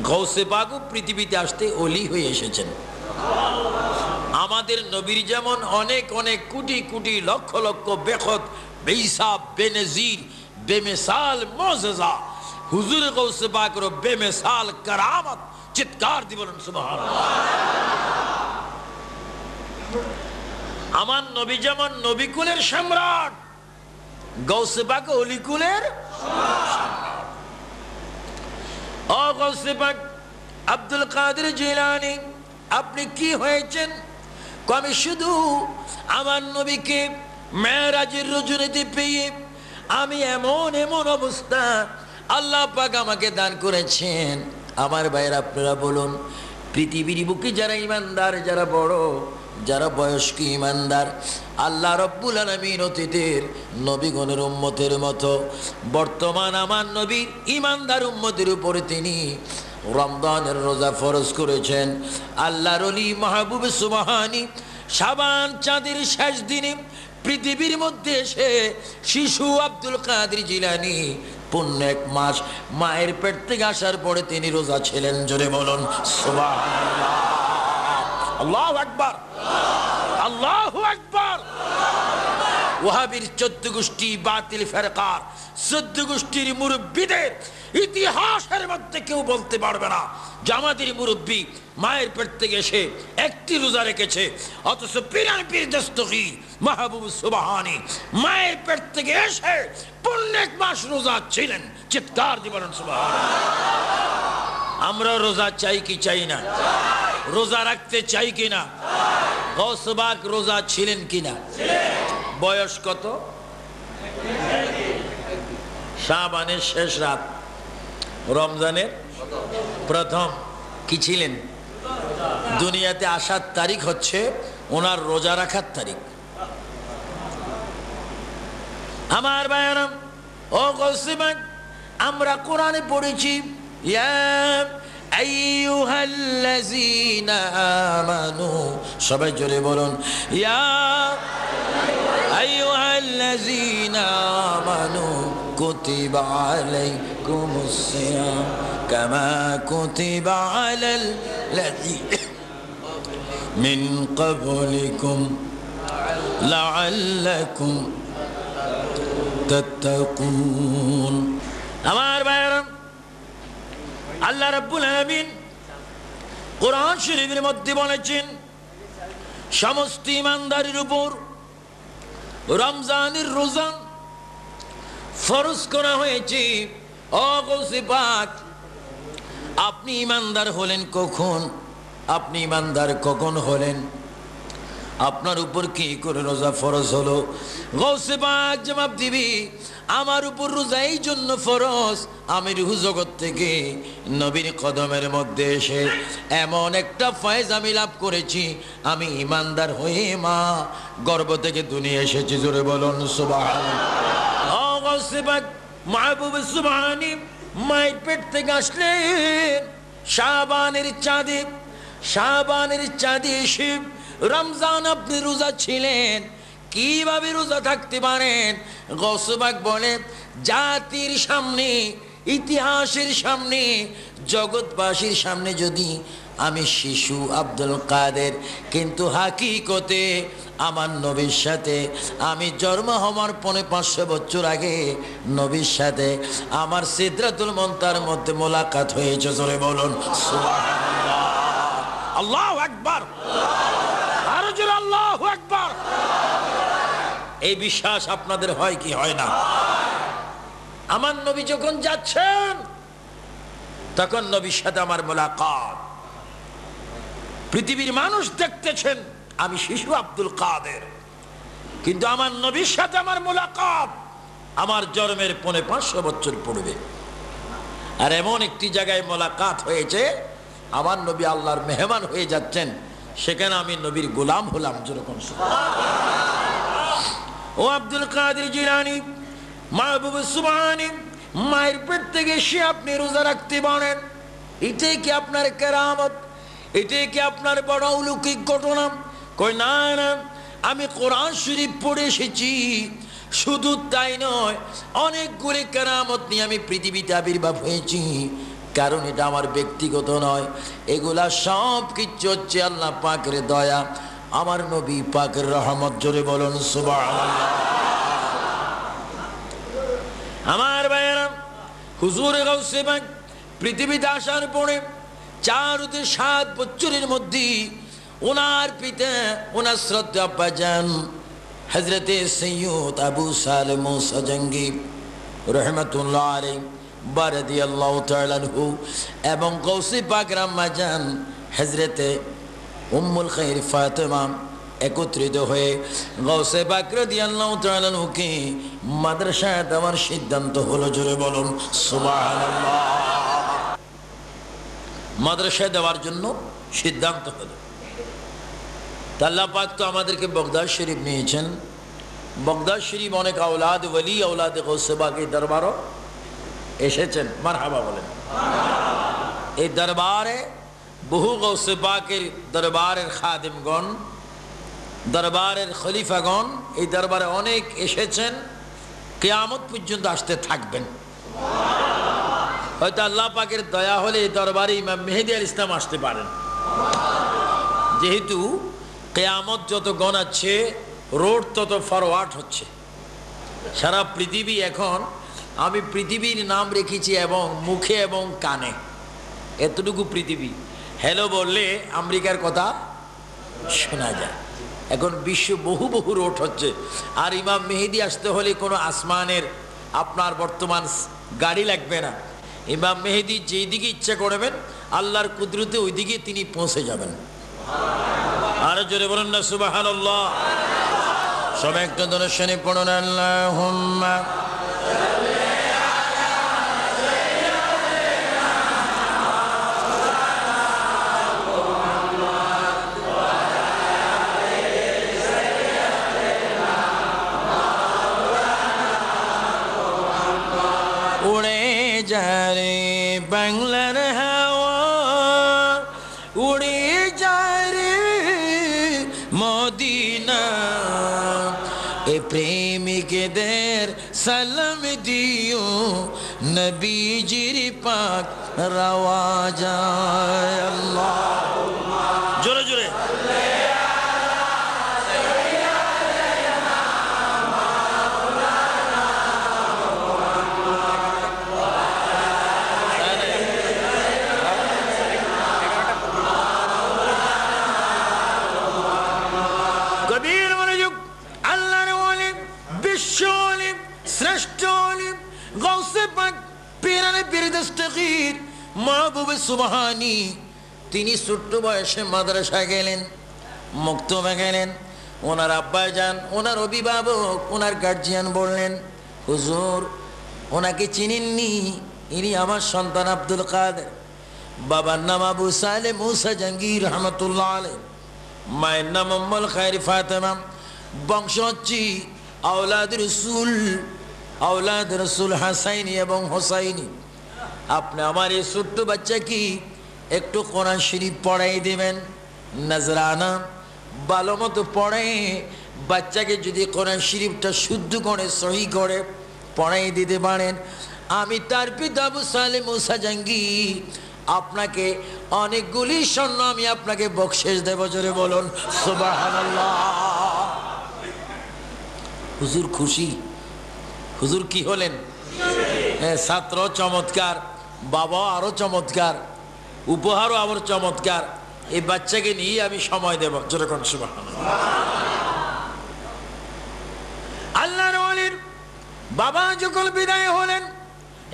গাউসে পাকও পৃথিবীতে আসতে ওলি হয়ে এসেছেন। আমাদের নবীর যেমন অনেক অনেক কোটি কোটি লক্ষ লক্ষ বেখত বেহিসাব বেনজির বেমিসাল মুজিজা, হুজুর গাউসে পাকের বেমিসাল কারামত। চিৎকার দিয়ে বলুন সুবহানাল্লাহ। আমার নবী যেমন নবীকুলের সম্রাট, গৌসে পাক অলিকুলের ও গৌসে পাক আব্দুল কাদের জিলানী, আপনি কি হয়েছেন? আমি শুধু আমার নবীকে মেরাজের রজনীতে পেয়ে আমি এমন এমন অবস্থা আল্লাহ পাক আমাকে দান করেছেন। আমার ভাইয়েরা, আপনারা বলুন, পৃথিবীর বুকে যারা ইমানদার, যারা বড়, যারা বয়স্ক ইমানদার, আল্লাহ রব্বুল আলামিন অতীতের নবীগণের উম্মতের মতো বর্তমান আমার নবীর ইমানদার উম্মতের উপরে তিনি রমজানের রোজা ফরজ করেছেন। আল্লাহর ওলি মাহবুব সুবহানী শাবান চাঁদের শেষ দিনে পৃথিবীর মধ্যে এসে শিশু আব্দুল কাদের জিলানী পূর্ণ এক মাস মায়ের পেট থেকে আসার পরে তিনি রোজা ছিলেন। জোরে বলুন সুবহানাল্লাহ, আল্লাহু আকবার, আল্লাহু আকবার। ওয়াহাবির 14 গোষ্ঠী, বাতিল ফেরকার 14 গোষ্ঠীর মুরব্বীদের ইতিহাসের মধ্যে কেউ বলতে পারবে না যে আমাদের মুরব্বী মায়ের পেট থেকে এসে একটি রোজা রেখেছে, অথচ পীরান পীর দস্তগীর মাহবুব সুবহানী মায়ের পেট থেকে এসে পূর্ণ এক মাস রোজা ছিলেন। চিৎকার দিয়ে বলেন সুবহানাল্লাহ। আমরা রোজা চাই কি চাই না? রোজা রাখতে চাই কিনা? গৌসে পাক রোজা ছিলেন কিনা? বয়স কত? শাবানের শেষ রাত, রমজানের প্রথম। কি ছিলেন? দুনিয়াতে আসার তারিখ হচ্ছে ওনার রোজা রাখার তারিখ। আমার ভাইয়েরা, ও গৌসে পাক, আমরা কোরআনে পড়েছি ইয়া আইয়ুহাল্লাযীনা আমানু, সবাই জোরে বলুন ইয়া আইয়ুহাল্লাযীনা আমানু কুতিবা আলাইকুমুস সিয়াম কামা কুতিবা আলাল লাযীনা মিন ক্বাবলিকুম লাআল্লাকুম তাত্তাকুন। আমার ভাইরা, আল্লাহ রাব্বুল আলামিন কোরআন শরীফের মধ্যে বলেছেন সমস্ত ইমানদারের উপর রমজানের রোজা ফরজ করা হয়েছে। ও গৌসে পাক, আপনি ইমানদার হলেন কখন? আপনি ইমানদার কখন হলেন? আপনার উপর কি করে রোজা ফরজ হলো? গৌসে পাক জবাব দিবি, আমার উপর রোজা এই জন্য ফরজ, আমি রূহ জগৎ থেকে নবীর কদমের মধ্যে এসে এমন একটা ফয়েজ আমি লাভ করেছি, আমি ইমানদার হয়ে মা গর্ভ থেকে দুনিয়া এসেছি। জোরে বলুন সুবহানাল্লাহ। ও গৌসে পাক মাহবুব সুবহানী মায়ের পেট থেকে আসলেন শাবানের চাঁদে। শাবানের চাঁদে এসে রমজান আপনি রোজা ছিলেন। কিভাবে রোজা থাকতে পারেন? গৌসে পাক বলেন, জাতির সামনে, ইতিহাসের সামনে, জগৎবাসীর সামনে যদি আমি শিশু আব্দুল কাদের, কিন্তু হাকিকতে আমার নবীর সাথে আমি জন্ম হওয়ার 500 বছর আগে নবীর সাথে আমার সিদরাতুল মুনতাহার মধ্যে মোলাকাত হয়েছে। জোরে বলুন সুবহানাল্লাহ, আল্লাহু আকবার, আরো জোরে আল্লাহু আকবার। এই বিশ্বাস আপনাদের হয় কি হয় না? আমার নবী যখন যাচ্ছেন তখন নবীর সাথে আমার মোলাকাত, পৃথিবীর মানুষ দেখতেছেন আমি শিশু আব্দুল কাদের, কিন্তু আমার নবীর সাথে আমার মোলাকাত আমার জন্মের 500 বছর পূর্বে। আর এমন একটি জায়গায় মোলাকাত হয়েছে, আমার নবী আল্লাহর মেহমান হয়ে যাচ্ছেন, সেখানে আমি নবীর গোলাম হলাম। যেরকম ও আব্দুল কাদের জিলানী মাহবুব সুবহানী মায়ের পেট থেকে এসে আপনি রোজা রাখতে পারেন, এটাই কি আপনার কেরামত? এটাই কি আপনার বড় অলৌকিক ঘটনা? কই না না, আমি কোরআন শরীফ পড়ে এসেছি। শুধু তাই নয়, অনেকগুলি কেরামত নিয়ে আমি পৃথিবীতে আবির্ভাব হয়েছি। কারণ এটা আমার ব্যক্তিগত নয়, এগুলা সব কিছু হচ্ছে আল্লাহ পাকের দয়া, আমার নবী পাকের রহমত। জোরে বলুন সুবহানাল্লাহ। আমার ভাইয়েরা, হুজুর গাউসে পাক পৃথিবীতে আসার পরে 4 থেকে 7 বছরের মধ্যে ওনার পিতা ওনার শ্রদ্ধা আব্বাজান হযরতে সৈয়দ আবু সালেহ মুসা জঙ্গি রহমাতুল্লাহ আলাইহি ওয়া রাদিয়াল্লাহু তাআলা আনহু এবং গৌসে পাক আম্মাজান হযরতে উম্মুল খায়র ফাতেমা একত্রিত হয়ে গৌসে পাক রাদিয়াল্লাহু তাআলা আনহুকে মাদ্রাসায় দেওয়ার সিদ্ধান্ত হলো। জোরে বলুন সুবহানাল্লাহ। মাদ্রাসায় দেওয়ার জন্য সিদ্ধান্ত হলো। আল্লাহ পাক তো আমাদেরকে বগদাদ শরীফ নিয়েছেন। বগদাদ শরীফ অনেক আওলাদ ওলি আওলাদ গৌসে পাকের দরবারও এসেছেন। মারহাবা বলেন। এই দরবারে বহু গৌসে পাকের দরবারের খাদিমগণ, দরবারের খলিফাগণ এই দরবারে অনেক এসেছেন, কিয়ামত পর্যন্ত আসতে থাকবেন। হয়তো আল্লাহ পাকের দয়া হলে এই দরবারে ইমাম মেহেদী আল ইসলাম আসতে পারেন। যেহেতু কিয়ামত যত গণাচ্ছে রোড তত ফরওয়ার্ড হচ্ছে। সারা পৃথিবী এখন, আমি পৃথিবীর নাম রেখেছি এবং মুখে এবং কানে, এতটুকু পৃথিবী। হ্যালো বললে আমেরিকার কথা শোনা যায়। এখন বিশ্ব বহু বহু রোড হচ্ছে। আর ইমাম মেহেদী আসতে হলে কোনো আসমানের আপনার বর্তমান গাড়ি লাগবে না। ইমাম মেহেদী যেই দিকে ইচ্ছা করবেন আল্লাহর কুদরতে ওই দিকে তিনি পৌঁছে যাবেন। আরো জোরে বলুন না সুবহানাল্লাহ। সবাই একটা দর্শনে পড়ুন আল্লাহুম্মা উড়ে যারে বাংলার হাওয়া, উড়ে যারে মদিনা, এ প্রেমিকদের সালাম দিও নবীজির পাক রওয়া যায়। আল্লাহুম্মা জোরে জোরে মাহবুবে সুবহানী তিনি ছোট্ট বয়সে মাদ্রাসায় গেলেন, মক্তবে গেলেন। ওনার আব্বাজান, ওনার অভিভাবক, ওনার গার্জিয়ান বললেন, হুজুর ওনাকে চিনেননি? ইনি আমার সন্তান আব্দুল কাদের। বাবার নাম আবু সালেহ মুসা জঙ্গি রহমাতুল্লাহ আলাইহি, মায়ের নাম উম্মুল খায়র ফাতেমা। বংশ হচ্ছে আওলাদ রসুল হাসাইনি এবং হোসাইনি। আপনি আমার এই ছোট্ট বাচ্চা কি একটু কোরআন শরীফ পড়াই দেবেন? নজরানা ভালো মতো পড়ে বাচ্চাকে যদি কোরআন শরীফটা শুদ্ধ করে সহি করে পড়াই দিতে পারেন, আমি তার পিতা আবু সালেহ মুসা জঙ্গি আপনাকে অনেকগুলি স্বর্ণ আমি আপনাকে বকশিশ দেব। জোরে বলুন সুবহানাল্লাহ। হুজুর খুশি। হুজুর কি হলেন? ছাত্র চমৎকার, বাবা আরো চমৎকার, উপহারও আবার চমৎকার। এই বাচ্চাকে নিয়ে আমি সময় দেব। যেরকম সুবহানাল্লাহ। আল্লাহর ওলির বাবা যখন বিদায় হলেন,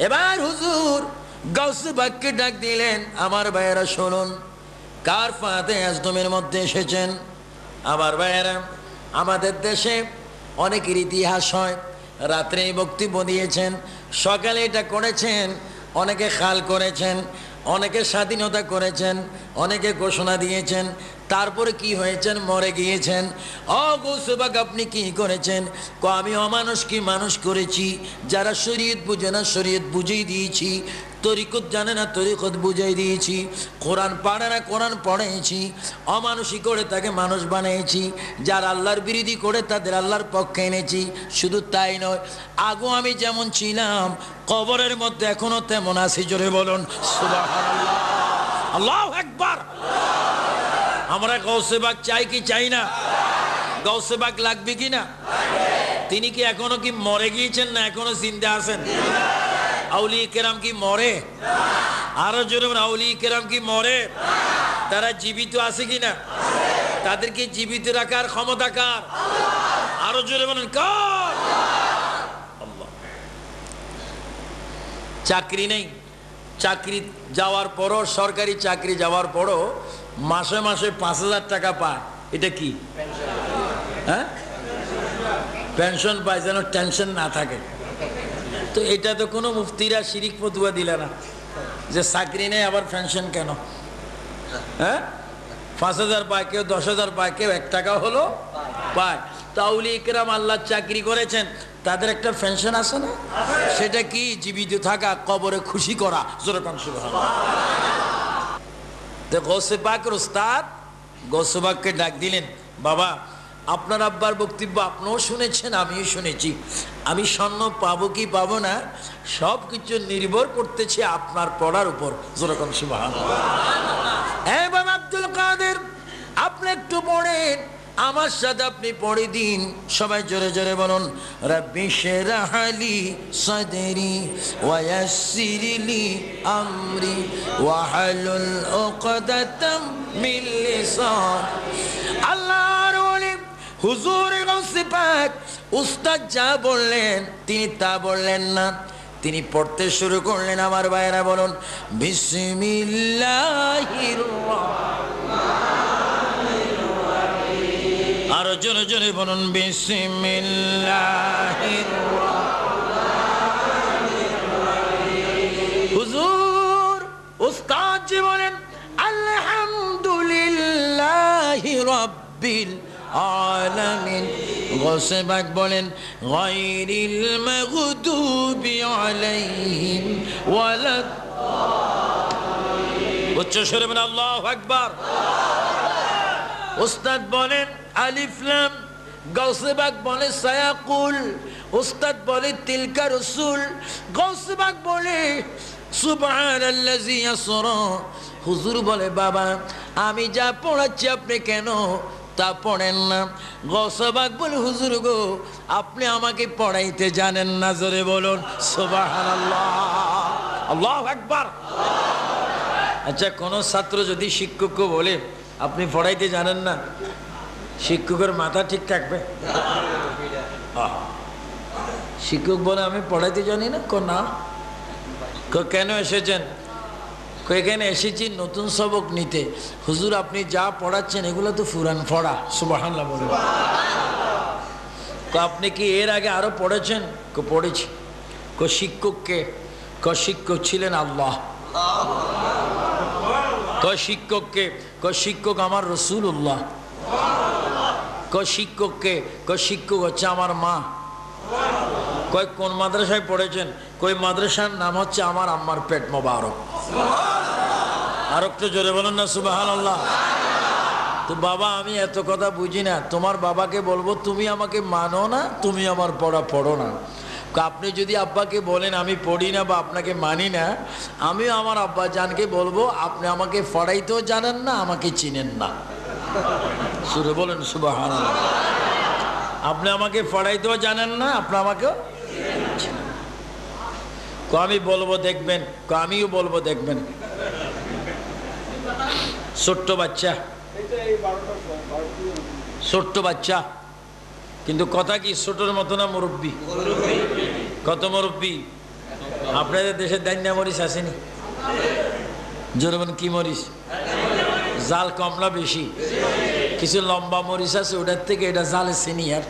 এবার হুজুর গাউসে পাককে ডাক দিলেন, আমার ভাইয়েরা শুনুন, কার ফাতে আজদমের মধ্যে এসেছেন? আমার ভাইয়েরা, আমাদের দেশে অনেকের ইতিহাস হয়, রাত্রে বক্তব্য দিয়েছেন, সকালে এটা করেছেন, অনেকে খাল করেছেন, অনেকে স্বাধীনতা করেছেন, অনেকে ঘোষণা দিয়েছেন, তারপরে কি হয়েছেন? মরে গিয়েছেন। ও গৌসে পাক আপনি কি করেছেন? আমি অমানুষকে মানুষ করেছি। যারা শরীয়ত বুঝে না শরীয়ত বুঝিয়ে দিয়েছি, তরিকত জানে না তরিকত বুঝাই দিয়েছি, কোরআন পারে না কোরআন পড়াইছি, অমানুষী করে তাকে মানুষ বানিয়েছি, যারা আল্লাহর বিরোধী করে তাদের আল্লাহর পক্ষে এনেছি। শুধু তাই নয়, আগেও আমি যেমন ছিলাম কবরের মধ্যে এখনো তেমন আছি। জোরে বলুন সুবহানাল্লাহ। আল্লাহু আকবার। আমরা গৌসে পাক চাই কি চাই না? গৌসে পাক লাগবে কি না? তিনি কি এখনো কি মরে গিয়েছেন না এখনো জিন্দা আছেন? আউলিয়া কেরাম কি মরে? আরো জোরে আউলিয়া কেরাম কি মরে? তারা জীবিত আছে কিনা? তাদেরকে জীবিত রাখার ক্ষমতা কার? আরো জোরে বলেন কার? আল্লাহ। চাকরি নেই, চাকরি যাওয়ার পরও, সরকারি চাকরি যাওয়ার পরও মাসে মাসে 5,000 টাকা পায়। এটা কি? হ্যাঁ, পেনশন পায়, যেন টেনশন না থাকে। তো এটা তো কোনো মুফতিরা শিরিক ফতুয়া দিলে না যে চাকরি নেই আবার পেনশন কেন? হ্যাঁ, 5,000 পায়, কেউ 10,000 পায়, কেউ 1 টাকা হলো পায়। তো আউলিয়া ইকরাম আল্লাহ চাকরি করেছেন, তাদের একটা পেনশন আছে না? সেটা কি? জীবিত থাকা, কবরে খুশি করা। জোরে কান সুবহানাল্লাহ। তো গৌসে পাকের উস্তাদ গৌসে পাককে ডাক দিলেন, বাবা আপনার আব্বার বক্তব্য আপনিও শুনেছেন, আমিও শুনেছি। আমি স্বর্ণ পাবো কি পাবো না, সব কিছু নির্ভর করতেছে আপনার পড়ার উপর। জোরে কান সুবহানাল্লাহ। হ্যাঁ বাবা আব্দুল কাদের, আপনি একটু পড়েন, আমার সাথে আপনি পড়ে দিন। সবাই জোরে জোরে বলুন, রাব্বি শরহ লি সাদরি ওয়া ইয়াসসির লি আমরি ওয়াহলুল উকদাতাম মিন লিসান। আল্লাহর ওলি হুজুর গাউসে পাক উস্তাদ যা বললেন তিনি তা বললেন না, তিনি পড়তে শুরু করলেন। আমার ভাইরা বলুন, বিসমিল্লাহির রাহমানির রাহিম। আরো জোরে জোরে বলুন, বিসমিল্লাহির রাহমানির রাহিম। হুজুর উস্তাদ জি বলেন, আলহামদুলিল্লাহি রাব্বিল আলামিন। গৌসে পাক বলেন, গায়রিল মাগদুবি আলাইহিম ওয়ালাদ। উচ্চ স্বরে বলেন আল্লাহু আকবার। উস্তাদ বলেন আলিফ লাম, গৌসে পাক বলে সায়াকুল, উস্তাদ বলে তিলকা রাসূল, গৌসে পাক বলে সুবহানাল্লাযী ইয়াসরা। হুজুর বলে, বাবা আমি যা পড়াচ্ছি আপনি কেন তা পড়েন না? গৌসে পাক বলে, হুজুর গো আপনি আমাকে পড়াইতে জানেন না। জোরে বলুন সুবহানাল্লাহ, আল্লাহু আকবার। আচ্ছা, কোন ছাত্র যদি শিক্ষককে বলে আপনি পড়াইতে জানেন না, শিক্ষকের মাথা ঠিক থাকবে? শিক্ষক বলে আমি পড়াইতে জানি না। না, কেন এসেছেন? এখানে এসেছি নতুন সবক নিতে। হুজুর আপনি যা পড়াচ্ছেন এগুলো তো পুরান পড়া। সুবহানাল্লাহ বলে। আপনি কি এর আগে আরো পড়েছেন? পড়েছি। শিক্ষককে? শিক্ষক ছিলেন আল্লাহ। শিক্ষককে? শিক্ষক আমার রাসূলুল্লাহ। শিক্ষককে? শিক্ষক হচ্ছে আমার মা। কোন মাদ্রাসায় পড়েছেন? মাদ্রাসার নাম হচ্ছে আমার আম্মার পেট মোবারক। আর একটু জোরে বলুন না সুবহানাল্লাহ। তো বাবা আমি এত কথা বুঝি না, তোমার বাবাকে বলবো তুমি আমাকে মানো না, তুমি আমার পড়া পড়ো না। আপনি যদি আব্বাকে বলেন আমি পড়ি না বা আপনাকে মানি না, আমিও আমার আব্বা জানকে বলবো আপনি আমাকে পড়াইতেও জানেন না, আমাকে চিনেন না। সুরে বলেন সুবহানাল্লাহ। আপনি আমাকে পড়াইতেও জানেন না, আপনি আমাকেও চিনেন। আমি বলবো দেখবেন, আমিও বলবো দেখবেন। ছোট্ট বাচ্চা, ছোট্ট বাচ্চা, কিন্তু কথা কি ছোটর মতো না মুরব্বী? কত মুরব্বী? আপনাদের দেশে দান্যা মরিচ আসেনি? জোরবেন কি মরিচ? জাল কমলা বেশি, কিছু লম্বা মরিচ আছে, ওটার থেকে এটা জালে সিনিয়র,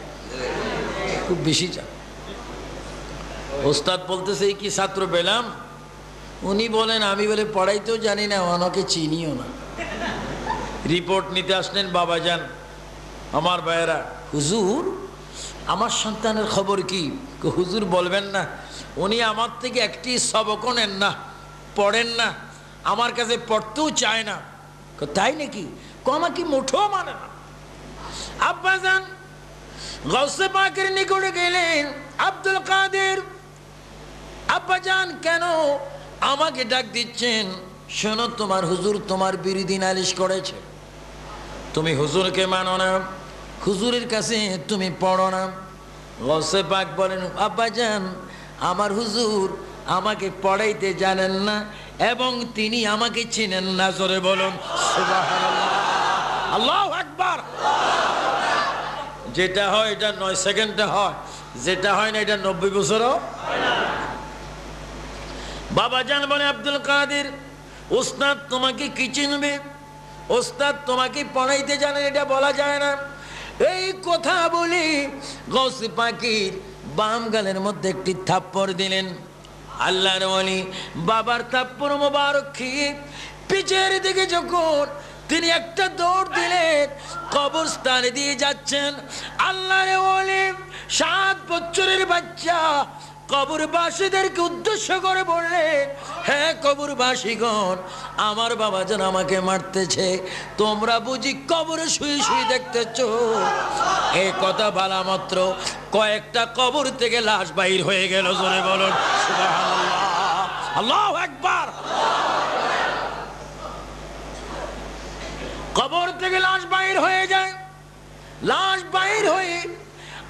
খুব বেশি জাল। ওস্তাদ বলতেছে এই কি ছাত্র পেলাম, উনি বলেন আমি বলে পড়াইতেও জানি না, ওনাকে চিনিও না। রিপোর্ট নিতে আসলেন বাবাজান। আমার ভাইয়েরা, হুজুর আমার সন্তানের খবর কি? হুজুর বলবেন না, উনি আমার থেকে একটি সবকও নেন না, পড়েন না, আমার কাছে পড়তেও চায় না। তাই নাকি? আমাকে মুঠো মানে না। আব্বাজান গৌসে পাকের নিকটে গেলেন। আব্দুল কাদের, আব্বাজান কেন আমাকে ডাক দিচ্ছেন? শোনো, তোমার হুজুর তোমার বিরোধী নালিশ করেছে, তুমি হুজুরকে মানো না, হুজুরের কাছে তুমি পড়ো না। গৌসে পাক বলেন, আব্বাজান আমার হুজুর আমাকে পড়াইতে জানেন না এবং তিনি আমাকে চিনেন না। জোরে বলুন সুবহানাল্লাহ, আল্লাহু আকবার। যেটা হয় এটা 9 সেকেন্ডে হয়, যেটা হয় না এটা 90 বছরও। বাবা জান বলে, আব্দুল কাদের ওস্তাদ তোমাকে কি চিনবে, ওস্তাদ তোমাকে পড়াইতে জানেন এটা বলা যায় না। এই কথা বলে গৌসে পাকের বাম গালের মধ্যে একটি থাপ্পড় দিলেন। আল্লাহর ওলি বাবার থাপ্পড় মোবারক খেয়ে পিছের দিকে যখন তিনি একটা দৌড় দিলেন, কবরস্থানে দিয়ে যাচ্ছেন। আল্লাহর ওলি 7 বছরের বাচ্চা কবরবাসীদেরকে উদ্দেশ্য করে বললেন, হ্যাঁ কবরবাসীগণ, আমার বাবা যেন আমাকে মারতেছে, তোমরা বুঝি কবরে শুয়ে শুয়ে দেখতেছ? এই কথা বলা মাত্র কয়েকটা কবর থেকে লাশ বাহির হয়ে গেল। জোরে বলুন সুবহানাল্লাহ, আল্লাহু আকবার। কবর থেকে লাশ বাহির হয়ে যায়। লাশ বাহির হয়ে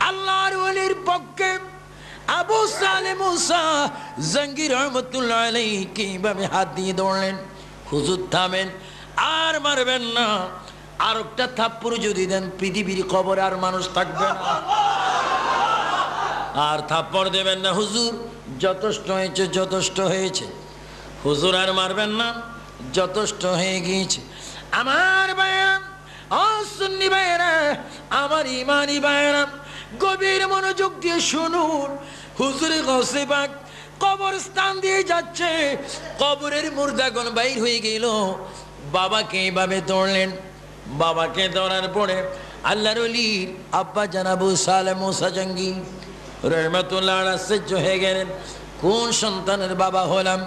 আল্লাহর ওলির পক্ষে আবু সালে মুসা জাহাঙ্গীর রহমতুল্লাহ আলাইহি কিভাবে হাত দিয়ে দৌড়লেন, হুজুর থামেন, আর মারবেন না, আর একটা থাপ্পড় যদি দেন পৃথিবীর কবরে আর মানুষ থাকবে না, আর থাপ্পড় দেবেন না। হুজুর যথেষ্ট হয়েছে, যথেষ্ট হয়েছে, হুজুর আর মারবেন না, যথেষ্ট হয়ে গিয়েছে। আমার ভাইরা, ও সুন্নি ভাইরা, আমার ইমানি ভাইরা, গভীর মনোযোগ দিয়ে শুনুন। হুজুরে গৌসে পাক কবরস্থান দিয়ে যাচ্ছে, কবরের মুর্দাগণ বাইর হয়ে গেল। বাবাকে এইভাবে দৌড়লেন। বাবাকে দৌড়ার পরে আল্লাহর ওলির আব্বা জানাবু সালে মুসা জাহাঙ্গীর রহমাতুল্লাহ আশ্চর্য হয়ে গেলেন, কোন সন্তানের বাবা হলাম?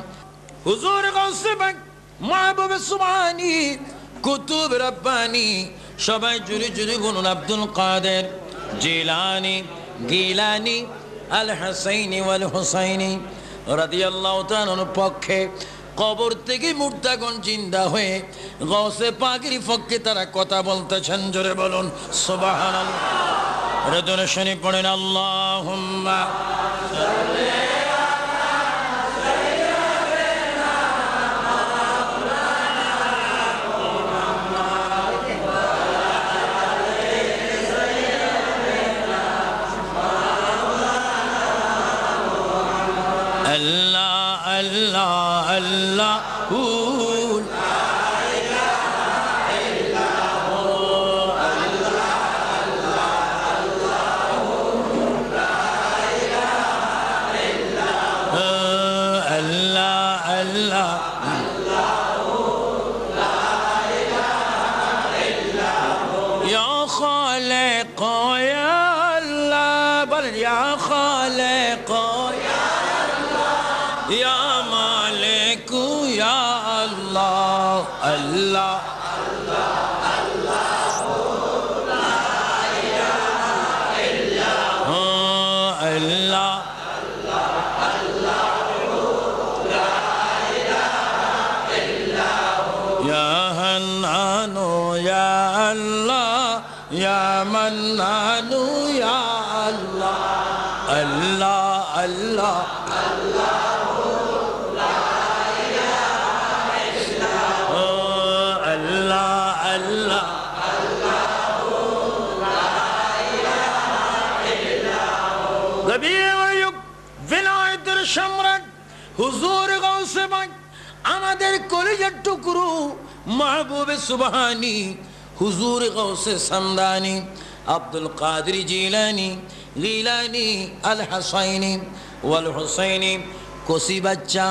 হুজুর গৌসে পাক মাহবুবে সুবহানি কুতুব রব্বানি, সবাই জুড়ে জুড়ে গুনুন। আব্দুল কাদের জিলানি গিলানি আল হাসাইনি ওয়াল হুসাইনি রাদিয়াল্লাহু তাআলার পক্ষে কবর থেকে মুর্দাগণ জিন্দা হয়ে গৌসে পাকের পক্ষে তারা কথা বলতেছেন। জোরে বলুন সুবহানাল্লাহ। রদনে শনি পড়েন, আল্লাহুম্মা সাল্লি আল্লাহ আল্লাহ আল্লাহু লা ইলাহা ইল্লাহু আল্লাহ আল্লাহু লা ইলাহা ইল্লাহু আল্লাহ আল্লাহ আল্লাহু লা ইলাহা ইল্লাহু ইয়া খালিক ইয়া আল্লাহ, বলেন ইয়া খালিক ইয়া মালিক ইয়া আল্লাহ আল্লাহ আল্লাহ আল্লাহু লা ইলাহা ইল্লাহু আল্লাহ আল্লাহ আল্লাহু লা ইলাহা ইল্লাহু ইয়া হান্নানু ইয়া আল্লাহ ইয়া মান্নানু ইয়া আল্লাহ আল্লাহ আল্লাহ আল্লাহ সম্রাট হুজুর গৌসে পাক আমাদের কলিজার টুকরো মাহবুবে সুবহানি হুজুর গৌসে সামদানি আব্দুল কাদের জিলানি গিলানি আল হাসাইনি ওয়াল হুসাইনি কোসি বাচ্চা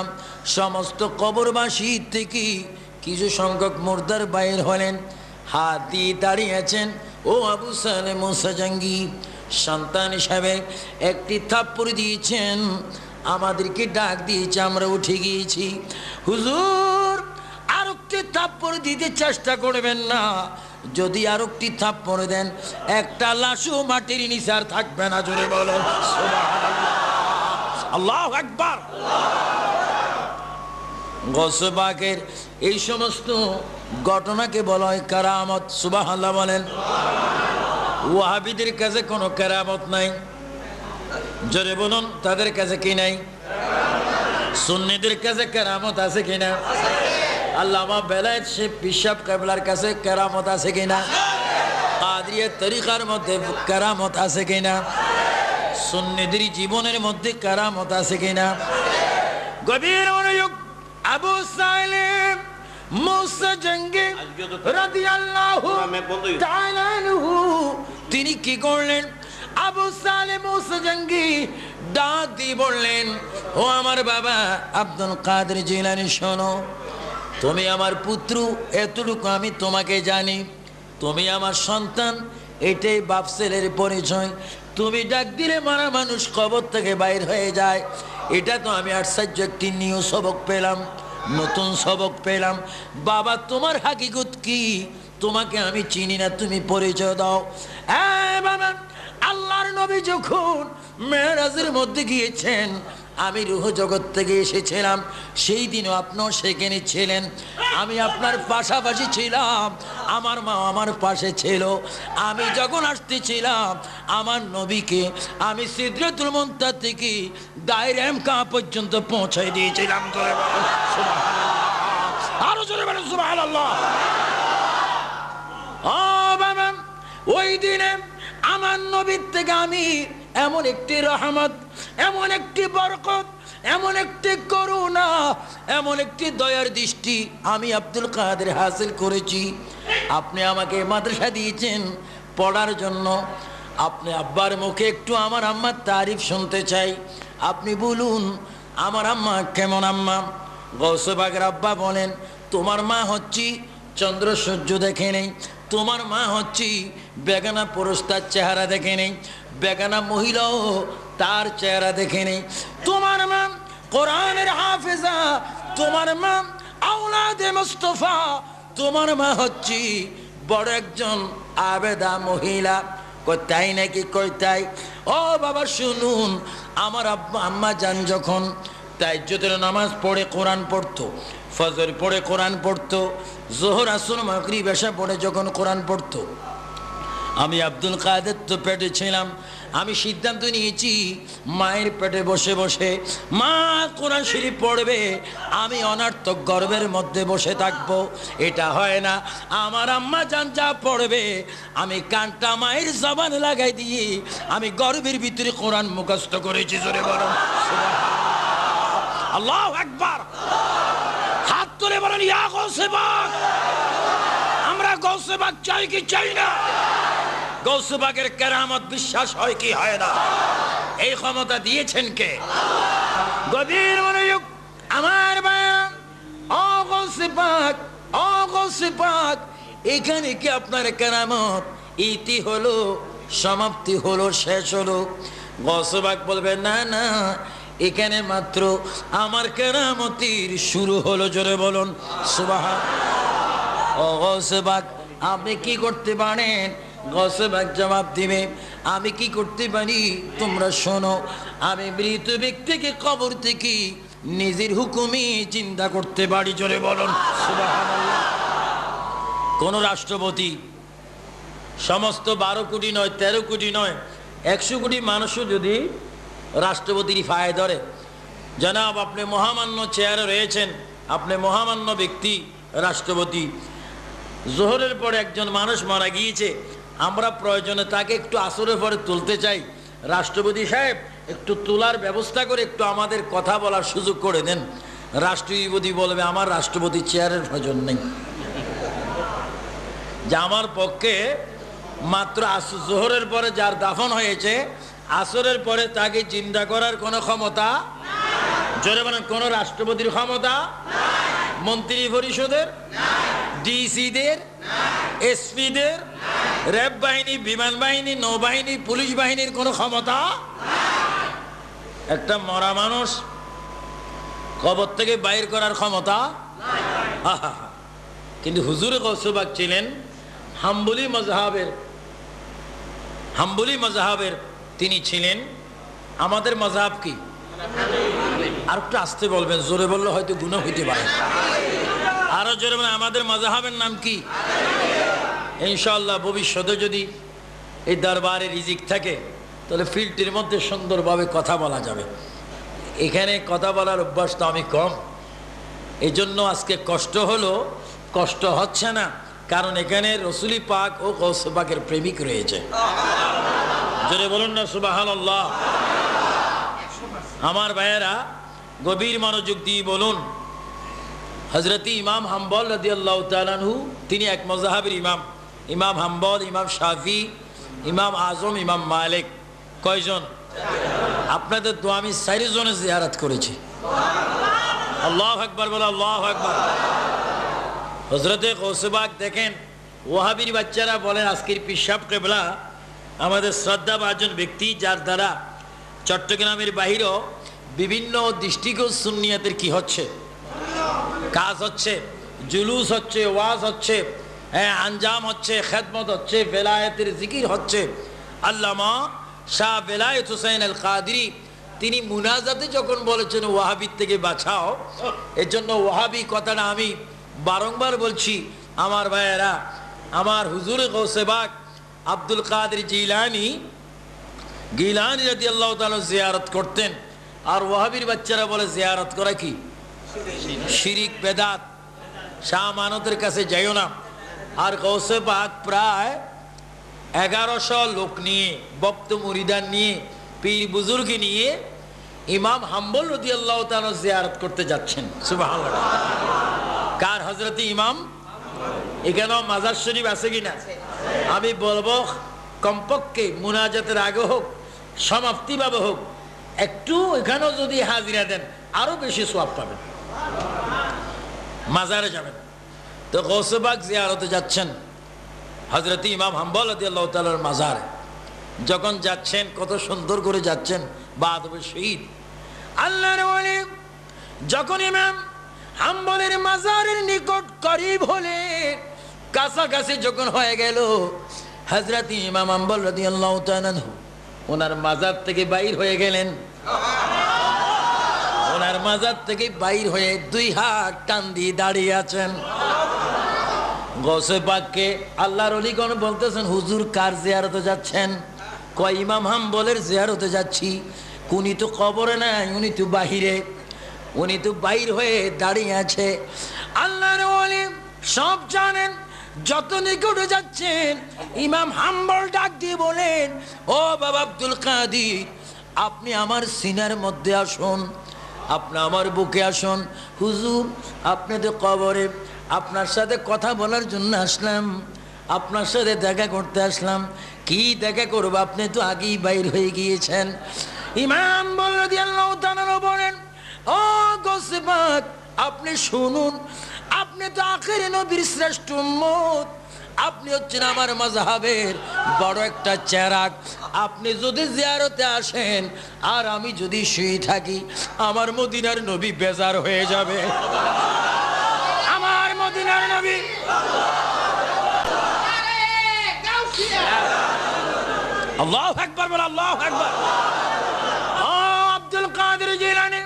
সমস্ত কবরবাসী থেকে কিছু সংখ্যক মুর্দার বাইর হলেন, হাত দিয়ে দাঁড়িয়েছেন। ও আবু সালে মুসা জাহাঙ্গীর সন্তান হিসাবে একটি থাপ্পড় দিয়েছেন, আমাদেরকে ডাক দিয়েছে, আমরা উঠে গিয়েছি। হুজুর আর একটি থাপ্পড় দিতে চেষ্টা করবেন না, যদি আর একটি থাপ্পড় দেন একটা লাশও মাটির নিচে আর থাকবে না। জোরে বলেন সুবহানাল্লাহ, আল্লাহু আকবার। গৌসে পাকের এই সমস্ত ঘটনাকে বলা হয় কারামত। সুবহানাল্লাহ বলেন। ওয়াহাবিদের কাছে কোনো কারামত নাই, জোরে বলুন তাদের কাছে কি নাই? সুন্নিদের কাছে কারামত আছে কিনা? আল্লামা বেলায়েত শেখ পিসাব কেবলার কাছে কারামত আছে কিনা? কাদরিয়ার তরিকার মধ্যে কারামত আছে কিনা? সুন্নিদের জীবনের মধ্যে কারামত আছে কিনা? গভীর মনোযোগ। আবু সালেম মুসা জঙ্গি রাদিয়াল্লাহু তাআলা আনহু তিনি কি করলেন? আবু সালেম মুসা জঙ্গি ডাক দিয়ে বললেন, ও আমার বাবা আব্দুল কাদের জিলানী, শোনো, তুমি আমার পুত্র, এতটুকু আমি তোমাকে জানি, তুমি আমার সন্তান, এটাই বাপ ছেলের পরিচয়। তুমি ডাক দিলে মারা মানুষ কবর থেকে বাইর হয়ে যায়, এটা তো আমি আশ্চর্য একটি নিউ সবক পেলাম, নতুন সবক পেলাম। বাবা তোমার হাকিকত কি? তোমাকে আমি চিনি না, তুমি পরিচয় দাও। হ্যাঁ বাবা, আল্লাহর নবী যখন মেরাজের মধ্যে গিয়েছেন, আমি রুহ জগৎ থেকে এসেছিলাম, সেই দিনও আপনিও সেখানে ছিলেন, আমি আপনার পাশাপাশি ছিলাম, আমার মা আমার পাশে ছিল। আমি যখন আসতেছিলাম আমার নবীকে আমি সিদরাতুল মুনতাহা থেকে দায়রা মুকাম পর্যন্ত পৌঁছাই দিয়েছিলাম। জোরে বলুন সুবহানাল্লাহ, আরো জোরে বলুন সুবহানাল্লাহ। ও বাবা, ওই দিনে আমার নবীর থেকে আমি এমন একটি রহমত, এমন একটি বরকত, এমন একটি করুণা, এমন একটি দয়ার দৃষ্টি আমি আব্দুল কাদের হাসিল করেছি। আপনি আমাকে মাদ্রাসা দিয়েছেন পড়ার জন্য, আপনি আব্বার মুখে একটু আমার আম্মার তারিফ শুনতে চাই। আপনি বলুন আমার আম্মা কেমন আম্মা? গৌসে পাকের আব্বা বলেন, তোমার মা হচ্ছি চন্দ্র সূর্য দেখে নেই, তোমার মা হচ্ছি বেগানা পুরুষ তার চেহারা দেখে নেই, বেগানা মহিলাও তার চেহারা দেখে নেই। তোমার মা কোরআনের হাফেজা, তোমার মা আওলাদে মুস্তাফা, তোমার মা হচ্ছি বড় একজন আবেদা মহিলা। কই তাই নাকি? কই তাই। ও বাবা শুনুন, আমার আব্বা আম্মা যান যখন তাহাজ্জুদের নামাজ পড়ে কোরআন পড়তো, ফজর পড়ে কোরআন পড়তো, যোহর আসর মাগরিব এশা পড়ে যখন কোরআন পড়তো, আমি আব্দুল কাদের তো পেটে ছিলাম, আমি সিদ্ধান্ত নিয়েছি মায়ের পেটে বসে বসে মা কোরআন শরীফ পড়বে, আমি অনার্থক গর্বের মধ্যে বসে থাকবো। এটা হয় না। আমার আম্মা জান যা পড়বে আমি কানটা মায়ের জবান লাগাই দিয়ে আমি গর্বের ভিতরে কোরআন মুখস্থ করেছি। জোরে বলুন আল্লাহু আকবার। হাত তুলে বলেন ইয়া গৌসে পাক। আমরা গৌসে পাক চাই কি চাই না? গৌসে পাকের কেরামত বিশ্বাস হয় কি হয় না? এই ক্ষমতা দিয়েছেন কে? গভীর মনোযোগ আমার বায়ান। ও গৌসে পাক, ও গৌসে পাক, এখানে কি আপনার কেরামত ইতি হলো, সমাপ্তি হলো, শেষ হলো? গৌসে পাক বলবে না না, এখানে মাত্র আমার কেরামতির শুরু হলো। জোরে বলুন সুবহানাল্লাহ। ও গৌসে পাক আপনি কি করতে পারেন? গৌসে পাক জবাব দিবে, আমি কি করতে পারি তোমরা শোনো। আমি মৃত ব্যক্তিকে কবর থেকে নিজের হুকুমে চিন্তা করতে পারি। জোরে বলুন সুবহানাল্লাহ। কোন রাষ্ট্রপতি সমস্ত 12 কোটি নয়, 13 কোটি নয়, 100 কোটি মানুষও যদি রাষ্ট্রপতির ফায়ে ধরে, জনাব আপনি মহামান্য চেয়ারে রয়েছেন, আপনি মহামান্য ব্যক্তি রাষ্ট্রপতি, জোহরের পরে একজন মানুষ মারা গিয়েছে, আমরা প্রয়োজনে তাকে একটু আসরের পরে তুলতে চাই, রাষ্ট্রপতি সাহেব একটু তোলার ব্যবস্থা করে একটু আমাদের কথা বলার সুযোগ করে দেন। রাষ্ট্রপতি বলবে আমার রাষ্ট্রপতি চেয়ারের প্রয়োজন নেই, যে আমার পক্ষে মাত্র জোহরের পরে যার দাফন হয়েছে আসরের পরে তাকে জিন্দা করার কোনো ক্ষমতা, জোরে বলেন, কোন রাষ্ট্রপতির ক্ষমতা, মন্ত্রী পরিষদের, ডিসিদের, এসপিদের, র্যাব বাহিনী, বিমান বাহিনী, নৌবাহিনী, পুলিশ বাহিনীর কোনো ক্ষমতা। একটা মরা মানুষ কবর থেকে বাইর করার ক্ষমতা। কিন্তু হুজুরে গৌসে পাক ছিলেন হাম্বলি মাজহাবের তিনি ছিলেন। আমাদের মাজহাব কি? আর একটু আসতে বলবেন, জোরে বললে হয়তো গুনাহ হইতে পারে। আরো জোরে বলেন, আমাদের মাজহাবের নাম কি? ইনশাআল্লাহ ভবিষ্যতে যদি এই দরবারে রিজিক থাকে তাহলে ফিল্ডটির মধ্যে সুন্দরভাবে কথা বলা যাবে। এখানে কথা বলার অভ্যাস তো আমি কম, এই জন্য আজকে কষ্ট হলো, কষ্ট হচ্ছে না, কারণ এখানে রসুলি পাক ও গৌসে পাকের প্রেমিক রয়েছে। জোরে বলুন না সুবহানাল্লাহ। আমার ভাইয়েরা গভীর মনোযোগ দিয়ে বলুন, হযরতি ইমাম হাম্বল রাদিয়াল্লাহু তাআলা আনহু তিনি এক মাযহাবের ইমাম। ইমাম হাম্বল, ইমাম শাফি, ইমাম আজম, ইমাম মালিক। কয়জন? আপনাদের তো আমি 4 জনের জিয়ারত করেছি। আল্লাহু আকবার বলো, আল্লাহু আকবার। হযরতে গৌসে পাক দেখেন, ওয়াহাবির বাচ্চারা বলেন আজকের পীর সাহেব কিবলা আমাদের শ্রদ্ধাভাজন ব্যক্তি, যার দ্বারা চট্টগ্রামের বাহিরেও বিভিন্ন দৃষ্টিকোণ সুন্নিয়াতের কি হচ্ছে, কাজ হচ্ছে, জুলুস হচ্ছে, ওয়াজ হচ্ছে, আঞ্জাম হচ্ছে, খেদমত হচ্ছে, বেলায়েতের জিকির হচ্ছে। আল্লামা শাহ বেলায়েত হুসাইন আল কাদরি তিনি মুনাজাতে যখন বলেছেন ওয়াহাবির থেকে বাঁচাও, এর জন্য ওয়াহাবি কথাটা আমি বারংবার বলছি। আমার ভাইয়েরা, আমার হুজুর গৌসে পাক আব্দুল কাদের জিলানী রাদিয়াল্লাহু তাআলা জিয়ারত করতেন, আর ওয়াহাবির বাচ্চারা বলে জিয়ারত করা কি শিরিক, বেদাত, শাহ আমানতের কাছে যাইও না। আর গৌসে পাক প্রায় 1100 লোক নিয়ে, বক্ত মুরিদান নিয়ে, পীর বুজুর্গ নিয়ে ইমাম হাম্বল রাদিয়াল্লাহু তাআলা জিয়ারত করতে যাচ্ছেন। সুবহানাল্লাহ। কার? হযরত ইমাম। এখানেও মাজার শরীফ আছে কিনা? আমি বলবো কমপক্ষে মুনাজাতের আগে হোক, সমাপ্তি ভাবে হোক, একটু এখানেও যদি হাজিরা দেন আরো বেশি সওয়াব পাবেন। মাজারে যাবেন তো গৌসে পাক জিয়ারতে যাচ্ছেন হযরত ইমাম হাম্বল রাদিয়াল্লাহু তাআলার মাজারে। যখন যাচ্ছেন কত সুন্দর করে যাচ্ছেন, বাদবে শহীদ আল্লাহর ওলি। যখন ইমাম হাম্বলের মাজারের নিকট করিব হলে, কাছাকাছি যখন হয়ে গেল, হযরত ইমাম হাম্বল রাদিয়াল্লাহু তাআলা ওনার মাজার থেকে বাইর হয়ে গেলেন। ওনার মাজার থেকে বাইর হয়ে 2 হাত টান দিয়ে দাঁড়িয়ে আছেন। গৌসে পাককে আল্লাহর ওলিগণ বলতেছেন, হুজুর কার জিয়ারতে যাচ্ছেন? কয় ইমাম হাম্বলের জিয়ারতে যাচ্ছি। উনি তো কবরে নাই, উনি তো বাহিরে, উনি তো বাইর হয়ে দাঁড়িয়ে আছে। আল্লাহর ওলি সব জানেন। যত নিকটে যাচ্ছেন ইমাম হাম্বল ডাক দিয়ে বলেন, ও বাবা আব্দুল কাদের, আপনি আমার সিনার মধ্যে আসুন, আপনি আমার বুকে আসুন। হুজুর আপনি তো কবরে, আপনার সাথে কথা বলার জন্য আসলাম, আপনার সাথে দেখা করতে আসলাম। কি দেখা করব, আপনি তো আগেই বাইর হয়ে গিয়েছেন। ইমাম রাদিয়াল্লাহু তাআলা বলেন, ও গৌসে পাক আপনি শুনুন, আপনি তো আখির নবীর শ্রেষ্ঠ উম্মত, আপনি হচ্ছেন আমার মাযহাবের বড় একটা চেরাগ। আপনি যদি জিয়ারতে আসেন আর আমি যদি শুয়ে থাকি, আমার মদিনার নবী বেজার হয়ে যাবে। আমার মদিনার নবী আল্লাহু আকবার বল, আল্লাহু আকবার। ও আব্দুল কাদের জিলানী,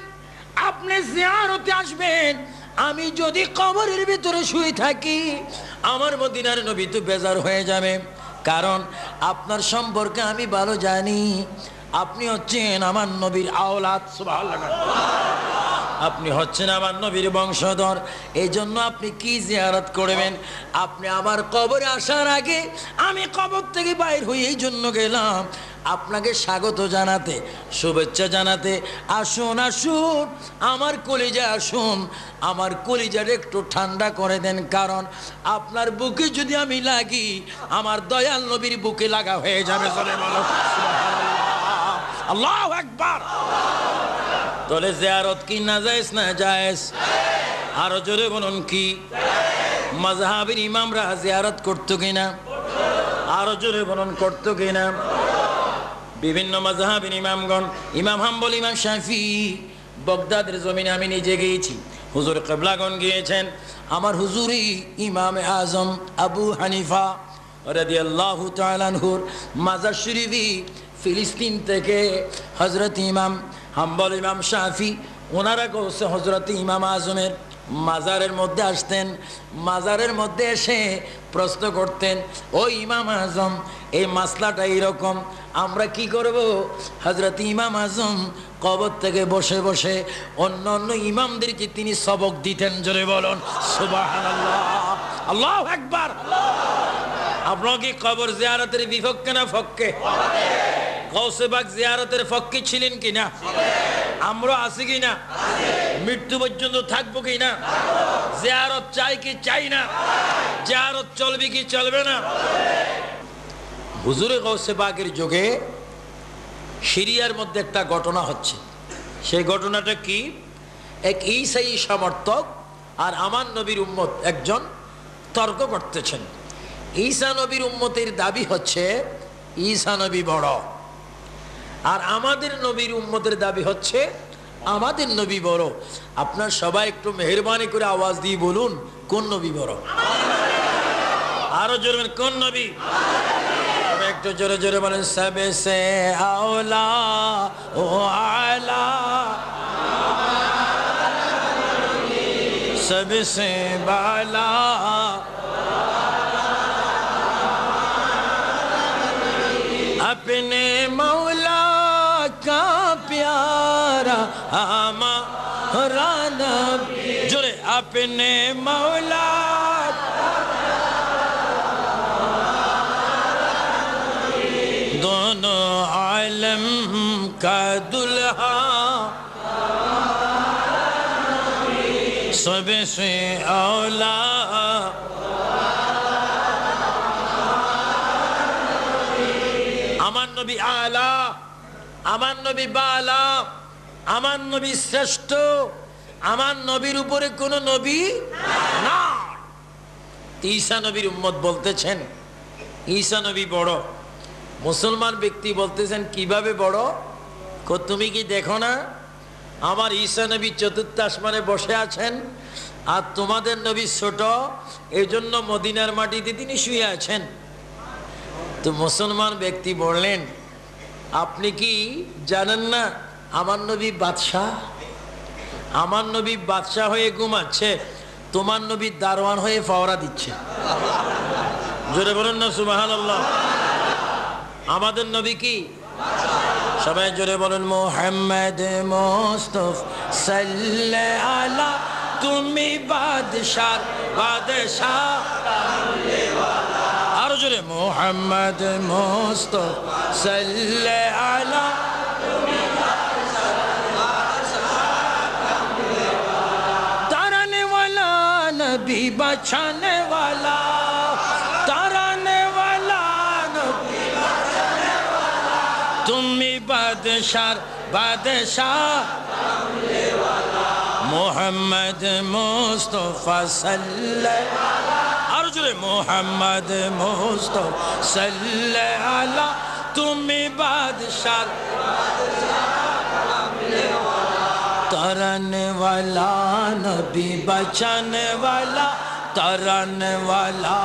আপনি জিয়ারতে আসবেন, আমি যদি কবরের ভিতরে শুয়ে থাকি, আমার মদিনার নবী তো বেজার হয়ে যাবে। কারণ আপনার সম্পর্কে আমি ভালো জানি, আপনি হচ্ছেন আমার নবীর আওলাদ। সুবহানাল্লাহ। আপনি হচ্ছেন আমার নবীর বংশধর, এই জন্য আপনি কি জিয়ারত করবেন? আপনি আমার কবরে আসার আগে আমি কবর থেকে বাইর হয়ে এই জন্য গেলাম আপনাকে স্বাগত জানাতে, শুভেচ্ছা জানাতে। আসুন আসুন আমার কলিজা, আসুন আমার কলিজার একটু ঠান্ডা করে দেন। কারণ আপনার বুকে যদি আমি লাগি, আমার দয়াল নবীর বুকে লাগা হয়ে যাবে। আল্লাহু আকবার। তাহলে জিয়ারত কি নাজায়েজ না জায়েজ? আরো জোরে বলুন কি? মাযহাবের ইমামরা জিয়ারত করতো কিনা? আরো জোরে বলুন করতো কিনা? বিভিন্ন মাযহাবের ইমামগণ, ইমাম হাম্বল, ইমাম শাফি, বাগদাদের জমিনে আমি নিজে গিয়েছি, হুজুর কিবলাগণ গিয়েছেন। আমার হুজুরই ইমাম আজম আবু হানিফা রাদিয়াল্লাহু তাআলা আনহুর মাজার শরীফই ফিলিস্তিন থেকে হযরত ইমাম হাম্বল, ইমাম শাফি ওনারা গৌসে হযরত ইমাম আজমের মাজারের মধ্যে আসতেন। মাজারের মধ্যে এসে প্রশ্ন করতেন, ও ইমাম আজম, এই মাসলাটা এইরকম, আমরা কি করব? হযরত ইমাম আজম কবর থেকে বসে বসে অন্য অন্য ইমামদেরকে তিনি সবক দিতেন। জোরে বলুন সুবহানাল্লাহ। আল্লাহু আকবার। আপনারা কি কবর জিয়ারতের বিপক্ষে না পক্ষে? গৌসে পাক জিয়ারতের পক্ষে ছিলেন কিনা? আমরা আছি কিনা? মৃত্যু পর্যন্ত থাকবো কিনা? জিয়ারত চাই কি চাই না? জিয়ারত চলবে কি চলবে না? হুজুরে গৌসে পাকের যুগে সিরিয়ার মধ্যে একটা ঘটনা হচ্ছে। সেই ঘটনাটা কি? এক ঈসাই সমর্থক আর আমার নবীর উম্মত একজন তর্ক করতেছেন। ঈসা নবীর উম্মতের দাবি হচ্ছে ঈসা নবী বড়, আর আমাদের নবীর উম্মতের দাবি হচ্ছে আমাদের নবী বড়। আপনার সবাই একটু মেহেরবানি করে আওয়াজ দিয়ে বলুন, কোন নবী বড়? আরো জোরে কোন নবী? একটু জোরে জোরে বলেন, সবে সে আওলা ও আলা, सबसे बाला अपने मौला का प्यारा हमारा नबी, जोरे अपने मौला दोनों आलम का दुल्हा सबसे औला আমার নবী আলা, আমার নবী বালা, আমার নবী শ্রেষ্ঠ, আমার নবীর উপরে কোন নবী না। ঈসা নবীর উম্মত বলতেছেন ঈসা নবী বড়। মুসলমান ব্যক্তি বলতেছেন কিভাবে বড়? তুমি কি দেখো না আমার ঈসা নবী চতুর্থ আসমানে বসে আছেন, আর তোমাদের নবী ছোট, এই জন্য মদিনার মাটিতে তিনি শুয়ে আছেন। তো মুসলমান ব্যক্তি বললেন, আপনি কি জানেন না আমার নবী বাদশাহ? আমার নবী বাদশাহ হয়ে ঘুমাচ্ছে, তোমার নবী দারোয়ান হয়ে ফাওরা দিচ্ছে। জোরে বলেন না সুবহানাল্লাহ। আমাদের নবী কি? সবাই জোরে বলেন, মুহাম্মদ মুস্তাফা সাল্লাল্লাহু আলা, তুমি বাদশাহ বাদশাহ কামলিওয়ালা। আরো জোরে, মুহাম্মদ মুস্তাফা সাল্লাল্লাহু আলা, তুমি বাদশাহ বাদশাহ কামলিওয়ালা। তারানে ওয়ালা নবী বাঁচানে ওয়ালা, তারানে ওয়ালা নবী বাঁচানে ওয়ালা, তুমি বাদশাহ বাদশাহ কামলিওয়ালা। মুহাম্মদ মুস্তাফা সাল্লাল্লাহু আলা, আর জোরে, মুহাম্মদ মুস্তাফা সাল্লাল্লাহু আলা, তুমি বাদশাহ বাদশাহ কামলিওয়ালা। তারানে ওয়ালা নবী বাঁচানে ওয়ালা, তারানে ওয়ালা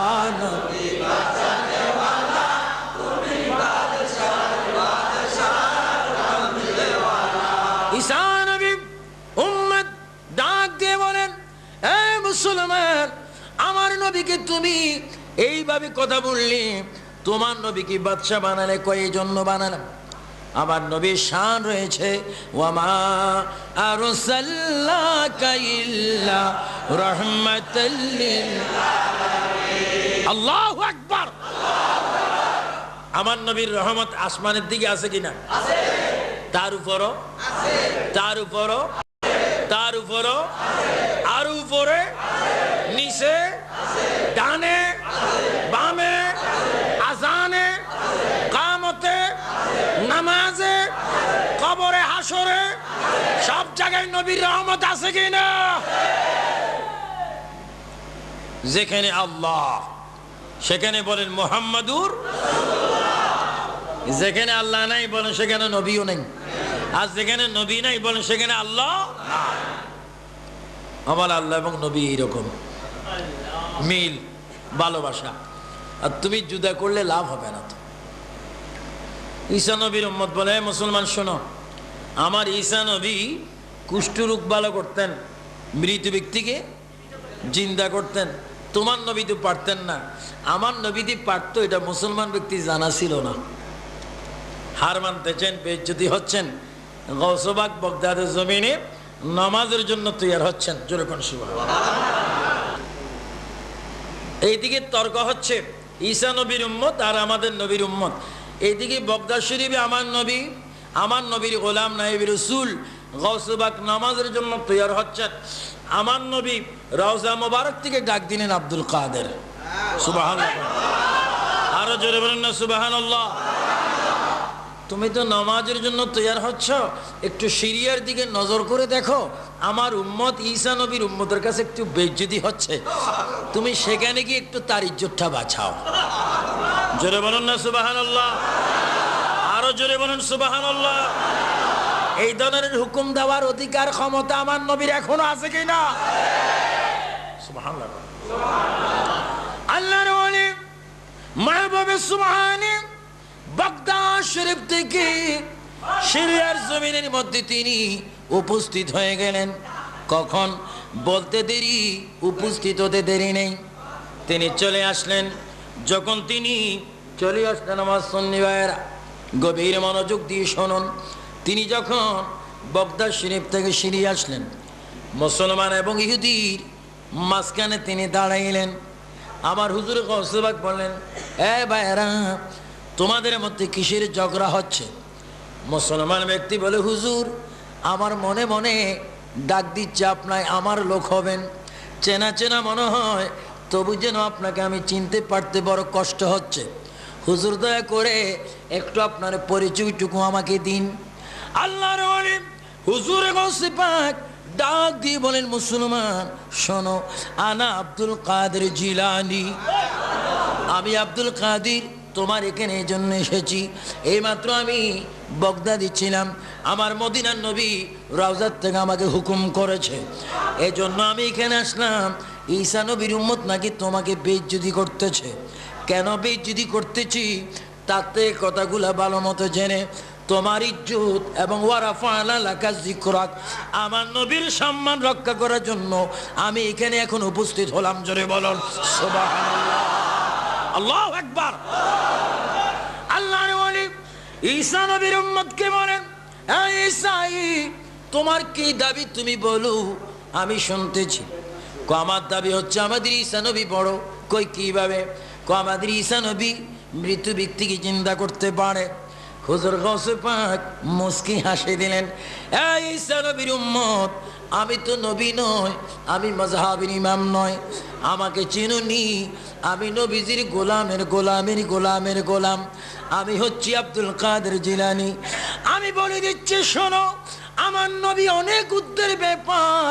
নবী বাঁচানে ওয়ালা, তুমি বাদশাহ বাদশাহ কামলিওয়ালা। ঈসা নবী উম্মত ডাক দিয়ে বলেন, এ মুসলমান, আমার নবীকে তুমি এইভাবে কথা বললি, তোমার নবীকে বাদশাহ বানালে কয় জন্য বানালাম? আমার নবীর শান রয়েছে, ওয়ামা আরসালনাকা ইল্লা রাহমাতাল লিল আলামিন। আল্লাহু আকবার। আমার নবীর রহমত আসমানের দিকে আছে কিনা? আছে। তার উপরও আছে, তার উপরও আছে, তার উপরও আছে, আর উপরে নিচে ডানে বামে, আজানে, কামতে, নামাজে, কবরে, হাসরে, সব জায়গায় নবীর রহমত আছে কিনা? যেখানে আল্লাহ সেখানে বলেন মুহাম্মাদুর, যেখানে আল্লাহ নাই বলেন সেখানে নবীও নেই, আর যেখানে নবী নাই বলেন সেখানে আল্লাহ। আমার আল্লাহ এবং নবী এইরকম মিল, ভালোবাসা। আর তুমি জুদা করলে লাভ হবে না। তো ঈসা নবীর উম্মত বলে, মুসলমান শোনো, আমার ঈসা নবী কুষ্ঠরোগ ভালো করতেন, মৃত ব্যক্তিকে জিন্দা করতেন, তোমার নবী তো পারতেন না। আমার নবী দি পারতো, এটা মুসলমান ব্যক্তি জানা ছিল না। হার মানতেছেন, বেইজ্জতি হচ্ছেন, গৌসবাগ বগদাদের জমিনে নামাজের জন্য তৈরি হচ্ছেন। জোরে কোন সুবহানাল্লাহ। এইদিকে তর্ক হচ্ছে ঈসা নবীর উম্মত আর আমাদের নবীর উম্মত। এইদিকে বগদা শরীফে আমার নবীর গোলাম নায়েব রাসূল গাউসে পাক নামাজের জন্য তৈরি হচ্ছেন। আমার নবী রওজা মোবারক থেকে ডাক দিলেন আব্দুল কাদের। সুবহানাল্লাহ, আরো জোরে বলেন না সুবহানাল্লাহ। তুমি তো নামাজের জন্য তৈরি হচ্ছ, একটু সিরিয়ার দিকে নজর করে দেখো, আমার উম্মত ঈসা নবীর উম্মতের কাছে একটু বেইজ্জতি হচ্ছে, তুমি সেখানে গিয়ে একটু তার ইজ্জতটা বাঁচাও। জোরে বলুন না সুবহানাল্লাহ, আরো জোরে বলুন সুবহানাল্লাহ। এই ধরনের হুকুম দেওয়ার অধিকার ক্ষমতা আমার নবীর এখনো আছে কিনা? সুবহানাল্লাহ। আল্লাহর ওলি মাহবুবে সুবহানি বাগদাদ শরীফ থেকে সিরিয়ার জমিনের মধ্যে তিনি উপস্থিত হয়ে গেলেন। কখন বলতে দেরি, উপস্থিত হতে দেরি নেই, তিনি চলে আসলেন। যখন তিনি চলে আসলেন, আমার সুন্নি ভাইয়েরা গভীর মনোযোগ দিয়ে শুনুন, তিনি যখন বাগদাদ শরীফ থেকে সিরিয়া আসলেন, মুসলমান এবং ইহুদির মাঝখানে তিনি দাঁড়াইলেন। আমার হুজুর গাউসে পাক বললেন, এ ভাইয়েরা, তোমাদের মধ্যে কিসের ঝগড়া হচ্ছে? মুসলমান ব্যক্তি বলে, হুজুর, আমার মনে মনে ডাক দিচ্ছে আপনার আমার লোক হবেন, চেনা চেনা মনে হয়, তবু যেন আপনাকে আমি চিনতে পারতে বড় কষ্ট হচ্ছে। হুজুর দয়া করে একটু আপনার পরিচয়টুকু আমাকে দিন। আল্লাহর ওলি হুজুর গাউসে পাক ডাক দিয়ে বলেন, মুসলমান শোনো, আনা আব্দুল কাদের জিলানী, আমি আব্দুল কাদের তোমার এখানে এই জন্য এসেছি। এইমাত্র আমি বাগদাদে ছিলাম, আমার মদিনার নবী রওজার থেকে আমাকে হুকুম করেছে, এই জন্য আমি এখানে আসলাম। ঈসা নবীর উম্মত নাকি তোমাকে বেইজ্জতি করতেছে। কেন বেইজ্জতি করতেছি তাতে কথাগুলা ভালো মতো জেনে তোমার ইজ্জত এবং ওয়ারাফা'না লাকা যিকরাক, আমার নবীর সম্মান রক্ষা করার জন্য আমি এখানে এখন উপস্থিত হলাম। জোরে বলুন সুবহানাল্লাহ, আল্লাহু আকবার। আল্লাহর ওলি ঈসা নবীর উম্মতকে বলেন, এই ঈসা, তোমার কি দাবি তুমি বলো, আমি শুনতেছি। আমার দাবি হচ্ছে আমাদের ঈসা নবী বড়। কই কিভাবে? আমাদের ঈসা নবী মৃত ব্যক্তিকে চিন্তা করতে পারে। হুজুর গাউসে পাক মুস্কি হাসি দিলেন, এই ঈসা নবীর উম্মত, আমি তো নবী নই, আমি মাযহাবের ইমাম নয়, আমাকে চিনুনি, আমি নবীজির গোলামের গোলাম, আমি হচ্ছি আব্দুল কাদের জিলানী। আমি বলে দিচ্ছি, শোনো, আমার নবী অনেক উদ্দের ব্যাপার,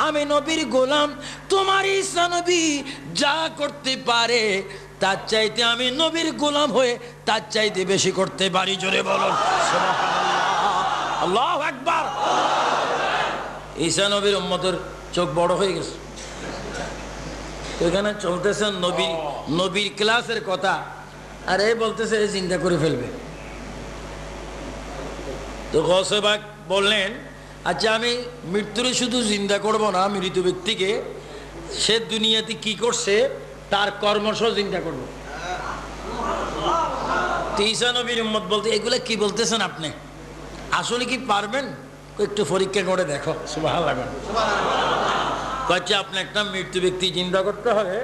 আমি নবীর গোলাম। তোমার ঈসা নবী যা করতে পারে তার চাইতে আমি নবীর গোলাম হয়ে তার চাইতে বেশি করতে পারি। জোরে বলুন সুবহানাল্লাহ, আল্লাহু আকবার। ঈসা নবীর উম্মতের চোখ বড় হয়ে গেছে। এখানে চলতেছে নবীর ক্লাসের কথা, আর এই বলতেছে চিন্তা করে ফেলবে। তো গাউসে পাক বললেন, আচ্ছা, আমি মৃত্যুরে শুধু চিন্তা করব না, মৃত ব্যক্তিকে সে দুনিয়াতে কি করছে তার কর্মশ চিন্তা করবো। ঈসা নবীর উম্মত বলতে, এগুলা কি বলতেছেন আপনি, আসলে কি পারবেন? একটু পরীক্ষা করে দেখো। সুবহানাল্লাহ। কচ্ছে আপনি একটা মৃত্যু ব্যক্তি চিন্তা করতে হবে,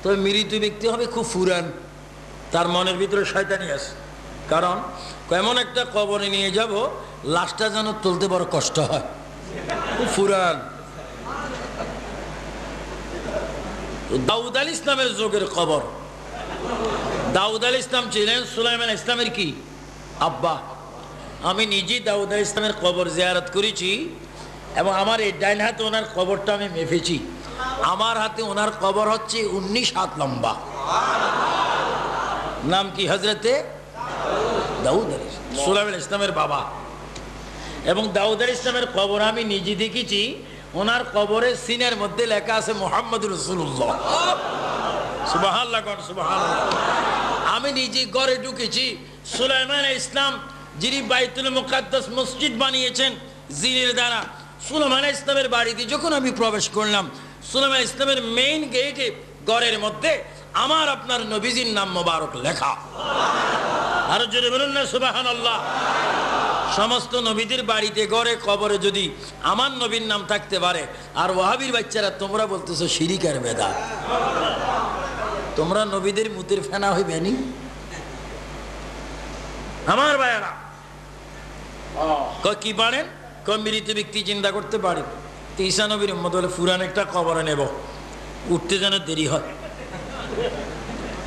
তো মৃত ব্যক্তি হবে খুব ফুরান, তার মনের ভিতরে শয়তানি আছে। কারণ এমন একটা কবরে নিয়ে যাব, লাশটা যেন তুলতে বড় কষ্ট হয়, খুব ফুরান। দাউদ আল ইসলামের যুগের কবর। দাউদ আল ইসলাম ছিলেন সুলাইমান ইসলামের কি আব্বা। আমি নিজেই দাউদ আল ইসলামের কবর জিয়ারত করেছি, এবং আমার এই ডাইন হাতে ওনার কবরটা আমি মেপেছি। আমার হাতে ওনার কবর হচ্ছে 19 হাত লম্বা। নাম কি? হজরতে দাউদ আল ইসলাম, সুলাইমান ইসলামের বাবা। এবং দাউদ আল ইসলামের কবর আমি নিজে দেখেছি, ওনার কবরের সিনের মধ্যে লেখা আছে মুহাম্মদুর রাসূলুল্লাহ। সুবহানাল্লাহ, সুবহানাল্লাহ। আমি নিজে ঘরে ঢুকেছি, সুলাইমান ইসলাম যিনি বাইতুল মুকাদ্দাস মসজিদ বানিয়েছেন জিনের দ্বারা, সুলাইমান ইসলামের বাড়িতে যখন আমি প্রবেশ করলাম, সুলাইমান ইসলামের মেইন গেটে ঘরের মধ্যে আমার আপনার নবীজির নাম মোবারক লেখা। আর জোরে বলুন না সুবহানাল্লাহ। সমস্ত নবীদের বাড়িতে ঘরে কবরে যদি আমার নবীর নাম থাকতে পারে, আর ওয়াহাবির বাচ্চারা তোমরা বলতেছো শিরিক আর বেদাত। তোমরা নবীদের মুতের ফেনা হইবে নি? আমার ভাইয়েরা কি পারেন? মৃত ব্যক্তি চিন্তা করতে পারেন। ঈসা নবীর উম্মত হলে ফুরান একটা কবরে নেব, উঠতে যেন দেরি হয়।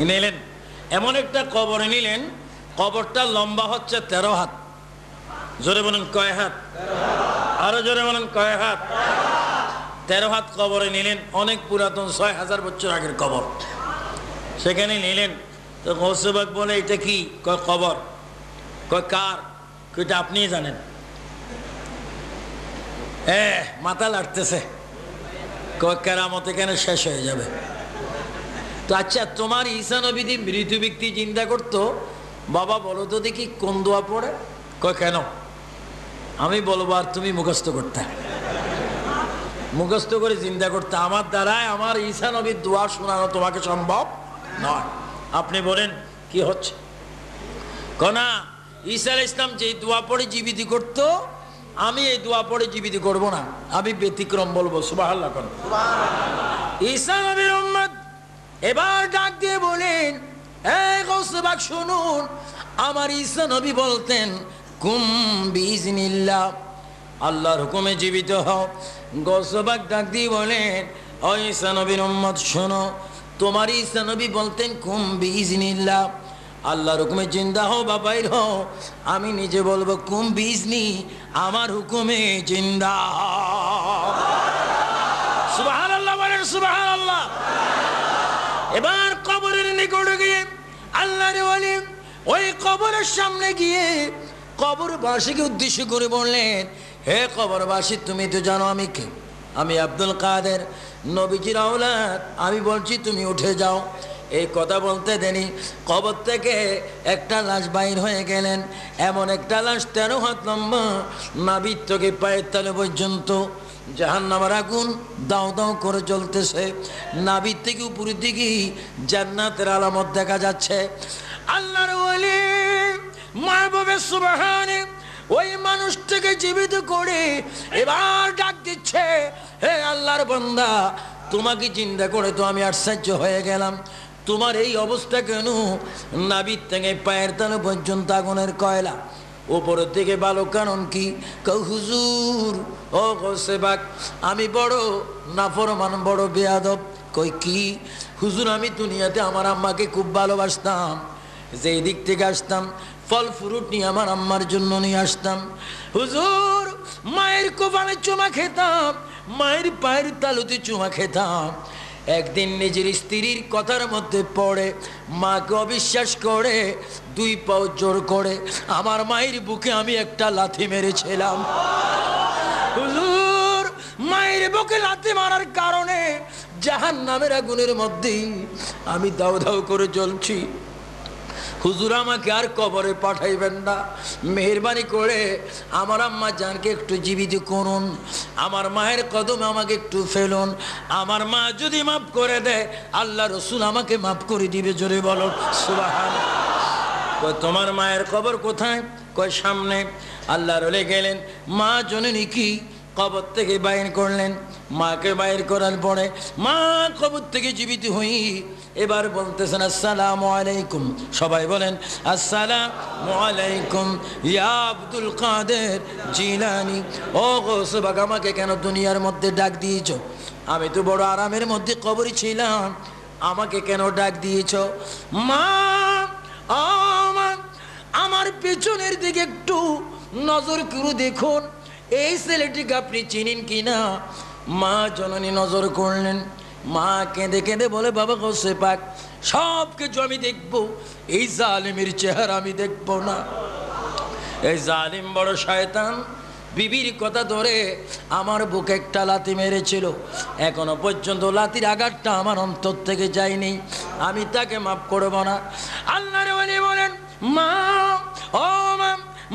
নিলেন এমন একটা কবরে নিলেন, কবরটা লম্বা হচ্ছে 13 হাত। জোরে বলেন কয় হাত? আরো জোরে বলেন কয় হাত? 13 হাত কবরে নিলেন। অনেক পুরাতন, 6000 বছর আগের কবর। সেখানে নিলেন তো গৌসে পাক বলে এটা কি? কয় কবর। কয় কার? এটা আপনিই জানেন। মাথা লাগতেছে। কয় কেরামত এখানে শেষ হয়ে যাবে। তো আচ্ছা, তোমার ঈসা নবী মৃত ব্যক্তি চিন্তা করতো, বাবা বলো তো দেখি কোন দোয়া পড়ে? কয় কেন? আমি বলবো আর তুমি মুখস্থ করতে। মুখস্থ করে চিন্তা করতে। আমার দ্বারায় আমার ঈসা নবীর দোয়া শোনানো তোমাকে সম্ভব নয়। আপনি বলেন কি হচ্ছে? কনা ঈসা আলাইহিস সালাম যে দোয়া পড়ে জীবিত করতো, আমি এই দোয়া পড়ে জীবিত করব না, আমি ব্যতিক্রম বলবো। সুবহানাল্লাহ। কোন ঈসা নবীর উম্মত এবার ডাক দিয়ে বলেন, এই গৌসে পাক শুনুন, আমার ঈসা নবী বলতেন কুম বিইজনিল্লাহ, আল্লাহর হুকুমে জীবিত হও। গৌসে পাক ডাক দিয়ে বলেন, ও ঈসা নবীর উম্মত শোনো, তোমার ঈসা নবী বলতেন কুম বিইজনিল্লাহ, আল্লাহর হুকুমে জিন্দা হও বা বাইর হও। আমি নিজে বলবো কুম বিইজনি, আমার হুকুমে জিন্দা হও। সুবহানাল্লাহ বলেন সুবহানাল্লাহ। এবার কবরের নিকটে গিয়ে আল্লাহর ওলি ওই কবরের সামনে গিয়ে কবরবাসীকে উদ্দেশ্য করে বললেন, হে কবরবাসী, তুমি তো জানো আমি কে? আমি আব্দুল কাদের, নবীজির আওলাদ। আমি বলছি তুমি উঠে যাও। এই কথা বলতে দেনি কবর থেকে একটা লাশ বাইর হয়ে গেলেন। এমন একটা লাশ 13 হাত লম্বা, নাভির থেকে পায়ের তলে পর্যন্ত। জাহান্নামের আগুন দাও দাও করে জ্বলতেছে। নাভির থেকে উপরের দিকে জান্নাতের আলামত দেখা যাচ্ছে। আল্লাহর ওলি মাহবুবে সুবহানে ওই মানুষটাকে জীবিত করে এবার ডাক দিচ্ছে, হে আল্লাহর বান্দা, তোমাকে চিন্তা করে তো আমি আশ্চর্য হয়ে গেলাম। তোমার এই অবস্থা কেন? নাভির থেকে পায়ের তলে পর্যন্ত আগুনের কয়লা, উপরের দিকে ভালো কারণ কি? হুজুর ও গৌসে পাক, আমি বড় নাফরমান, বড় বেয়াদব। কই কি? হুজুর আমি দুনিয়াতে আমার আম্মাকে খুব ভালোবাসতাম। যেই দিক থেকে আসতাম ফল ফ্রুট নিয়ে আমার আম্মার জন্য নিয়ে আসতাম। হুজুর মায়ের কোপালে চুমা খেতাম, মায়ের পায়ের তালুতে চুমা খেতাম। একদিন নিজের স্ত্রীর কথার মধ্যে পড়ে মাকে অবিশ্বাস করে 2 পাও জোর করে আমার মায়ের বুকে আমি একটা লাথি মেরেছিলাম। হুজুর মায়ের বুকে লাথি মারার কারণে জাহান্নামের আগুনের মধ্যে আমি দাউ দাউ করে জ্বলছি। হুজুর আমাকে আর কবরে পাঠাইবেন না, মেহেরবানি করে আমার আম্মা জানকে একটু জীবিত করুন, আমার মায়ের কদমে আমাকে একটু ফেলুন। আমার মা যদি মাফ করে দেয় আল্লাহ রসুল আমাকে মাফ করে দিবে। জোরে বলো সুবহানাল্লাহ। কয় তোমার মায়ের কবর কোথায়? কয় সামনে। আল্লাহ রলে গেলেন, মা জননী কি কবর থেকে বাইর করলেন। মাকে বাইর করার পরে মা কবর থেকে জীবিত হই এবার বলতেছেন আসসালামু আলাইকুম। সবাই বলেন আসসালামু আলাইকুম ইয়া আব্দুল কাদের জিলানী। ও গৌসে পাক, আমাকে কেন দুনিয়ার মধ্যে ডাক দিয়েছো? আমি তো বড় আরামের মধ্যে কবরে ছিলাম, আমাকে কেন ডাক দিয়েছো? মা আমার পেছনের দিকে একটু নজর করে দেখুন, এই ছেলেটিকে আপনি চিনেন কিনা? মা জননী নজর করলেন। মা কেঁদে কেঁদে বলে, বাবা গৌসে পাক, সব কিছু আমি দেখবো, এই জালিমের চেহারা আমি দেখবো না। এই জালিম বড় শয়তান বিবির কথা ধরে আমার বুকে একটা লাথি মেরেছিল, এখনো পর্যন্ত লাথির আঘাতটা আমার অন্তর থেকে যায়নি, আমি তাকে মাফ করবো না। আল্লাহর ওলি বলেন, মা ও মা,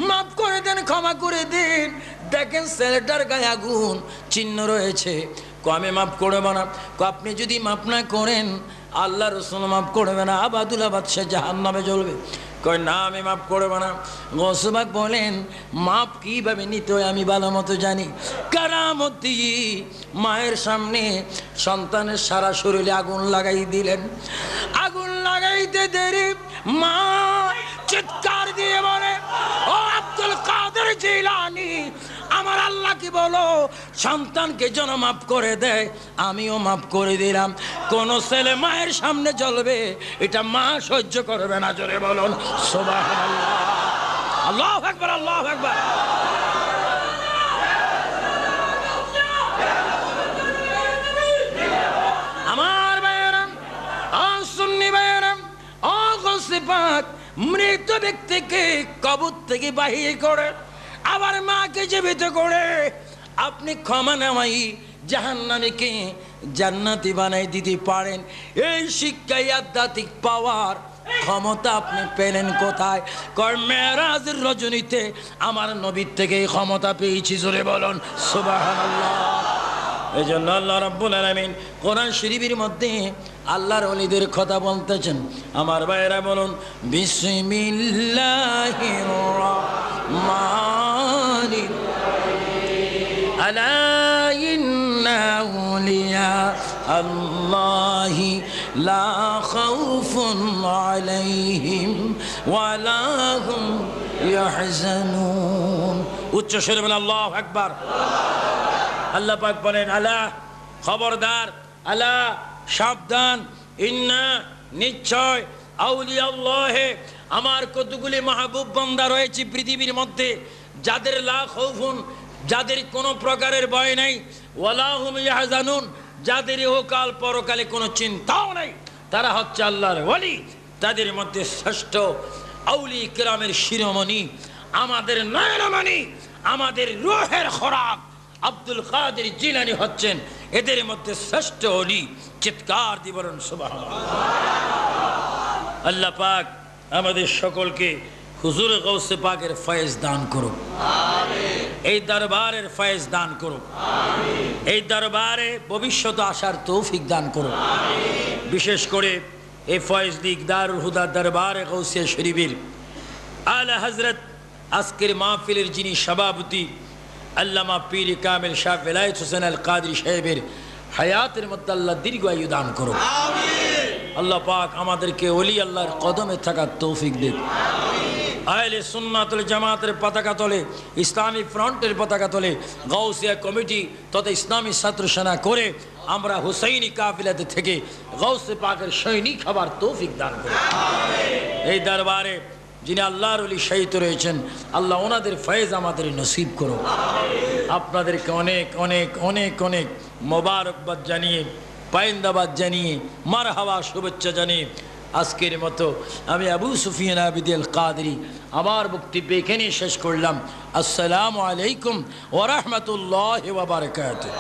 মাফ করে দেন, ক্ষমা করে দিন। দেখেন ছেলেটার গায়ে আগুন চিহ্ন রয়েছে। আমি মাফ করবো না। আপনি যদি মাফ না করেন আল্লাহ রসুল মাফ করবে না, আবাদুল আবাদ সে জাহান্নামে জ্বলবে। কয় না, আমি মাফ করবো না। গৌসে পাক বলেন, মাপ কিভাবে নিতে হয় আমি ভালো মতো জানি। কারামত দিয়ে মায়ের সামনে সন্তানের সারা শরীরে আগুন লাগাই দিলেন। আগুন যাইতে দেরি মা চিৎকার দিয়ে বলে, ও আব্দুল কাদের জিলানী, আমার আল্লাহ কি বলো সন্তানকে যেন মাফ করে দেয়, আমিও মাফ করে দিলাম। কোন ছেলে মায়ের সামনে জ্বলবে, এটা মা সহ্য করবে না। জোরে বলুন সুবহানাল্লাহ। আল্লাহু আকবার, আল্লাহু আকবার। আমার ভাইয়েরা, ও সুন্নি ভাইয়েরা, ও গৌসে পাক মৃত ব্যক্তিকে কবর থেকে বাহির করে আবার মাকে জীবিত করে আপনি ক্ষমা নামাই জাহান্নামীকে জান্নাতি বানাই দিতে পারেন। এই শিক্ষায় আধ্যাত্মিক পাওয়ার ক্ষমতা আপনি পেলেন কোথায়? কয় মেরাজের রজনীতে আমার নবীর থেকে এই ক্ষমতা পেয়েছি। জোরে বলুন সুবহানাল্লাহ। এই জন্য আল্লাহ রাব্বুল আলামিন কোরআন শরীফের মধ্যে আল্লাহর ওলিদের কথা বলতেছেন। আমার ভাইয়েরা বলুন বিসমিল্লাহির রাহমানির রাহিম। আলা ইন্না আউলিয়া আল্লাহি লা খাউফুন আলাইহিম ওয়া লা হুম ইয়াহজানুন। উচ্চ স্বরে বলেন আল্লাহু আকবার। আল্লাহ পাক বলেন, আলা খবরদার, আলা সাবধান, ইন্না নিশ্চয়, আউলিয়া আল্লাহে আমার কতগুলি মাহবুব বান্দা রয়েছে পৃথিবীর মধ্যে যাদের লা খাউফুন, যাদের কোনো প্রকারের ভয় নাই, ওয়ালা হুম ইয়াহজানুন, যাদের ইহকাল পরকালে কোনো চিন্তাও নাই, তারা হচ্ছে আল্লাহর ওলি। তাদের মধ্যে শ্রেষ্ঠ আউলিয়া কিরামের শিরোমণি, আমাদের নয়নমণি, আমাদের রূহের খোরাক আব্দুল কাদের জিলানী হচ্ছেন এদের মধ্যে শ্রেষ্ঠ ওলি। চিৎকার দিয়ে বলুন সুবহানাল্লাহ। আল্লাহ পাক আমাদের সকলকে হুজুর গৌসে পাকের ফয়েজ দান করুক, এই দরবারের ফয়েজ দান করুক, এই দরবারে ভবিষ্যতে আসার তৌফিক দান করুক। বিশেষ করে এই ফয়েজ দিক দারুল হুদা দরবারে গৌসে শরীফের আলা হযরত আজকের মাহফিলের যিনি সভাপতি আল্লামা পীর কামিল শাহ বেলায়েত হোসেন আল কাদরি সাহেবের হায়াতের মধ্যে আল্লাহ দীর্ঘায়ু দান করুক। আল্লাহ পাক আমাদেরকে ওলি আল্লাহর কদমে থাকার তৌফিক দিক। আহলে সুন্নাতুল জামাতের পতাকা তলে, ইসলামী ফ্রন্টের পতাকা তলে গাউসিয়া কমিটি তথা ইসলামী ছাত্র সেনা করে আমরা হুসাইনি কাফিলাতে থেকে গাউসে পাকের সৈনিক হবার তৌফিক দান করুক। এই দরবারে যিনি আল্লাহর ওলি শহীদ রয়েছেন, আল্লাহ ওনাদের ফয়েজ আমাদের নসিব করো। আপনাদেরকে অনেক অনেক অনেক অনেক মোবারকবাদ জানিয়ে, পায়েন্দাবাদ জানিয়ে, মারহাবা শুভেচ্ছা জানিয়ে আজকের মতো আমি আবু সুফিয়ান আবিদ আল কাদরি আমার বক্তব্য এখানেই শেষ করলাম। আসসালামু আলাইকুম ওয়া রাহমাতুল্লাহি ওয়া বারাকাতুহু।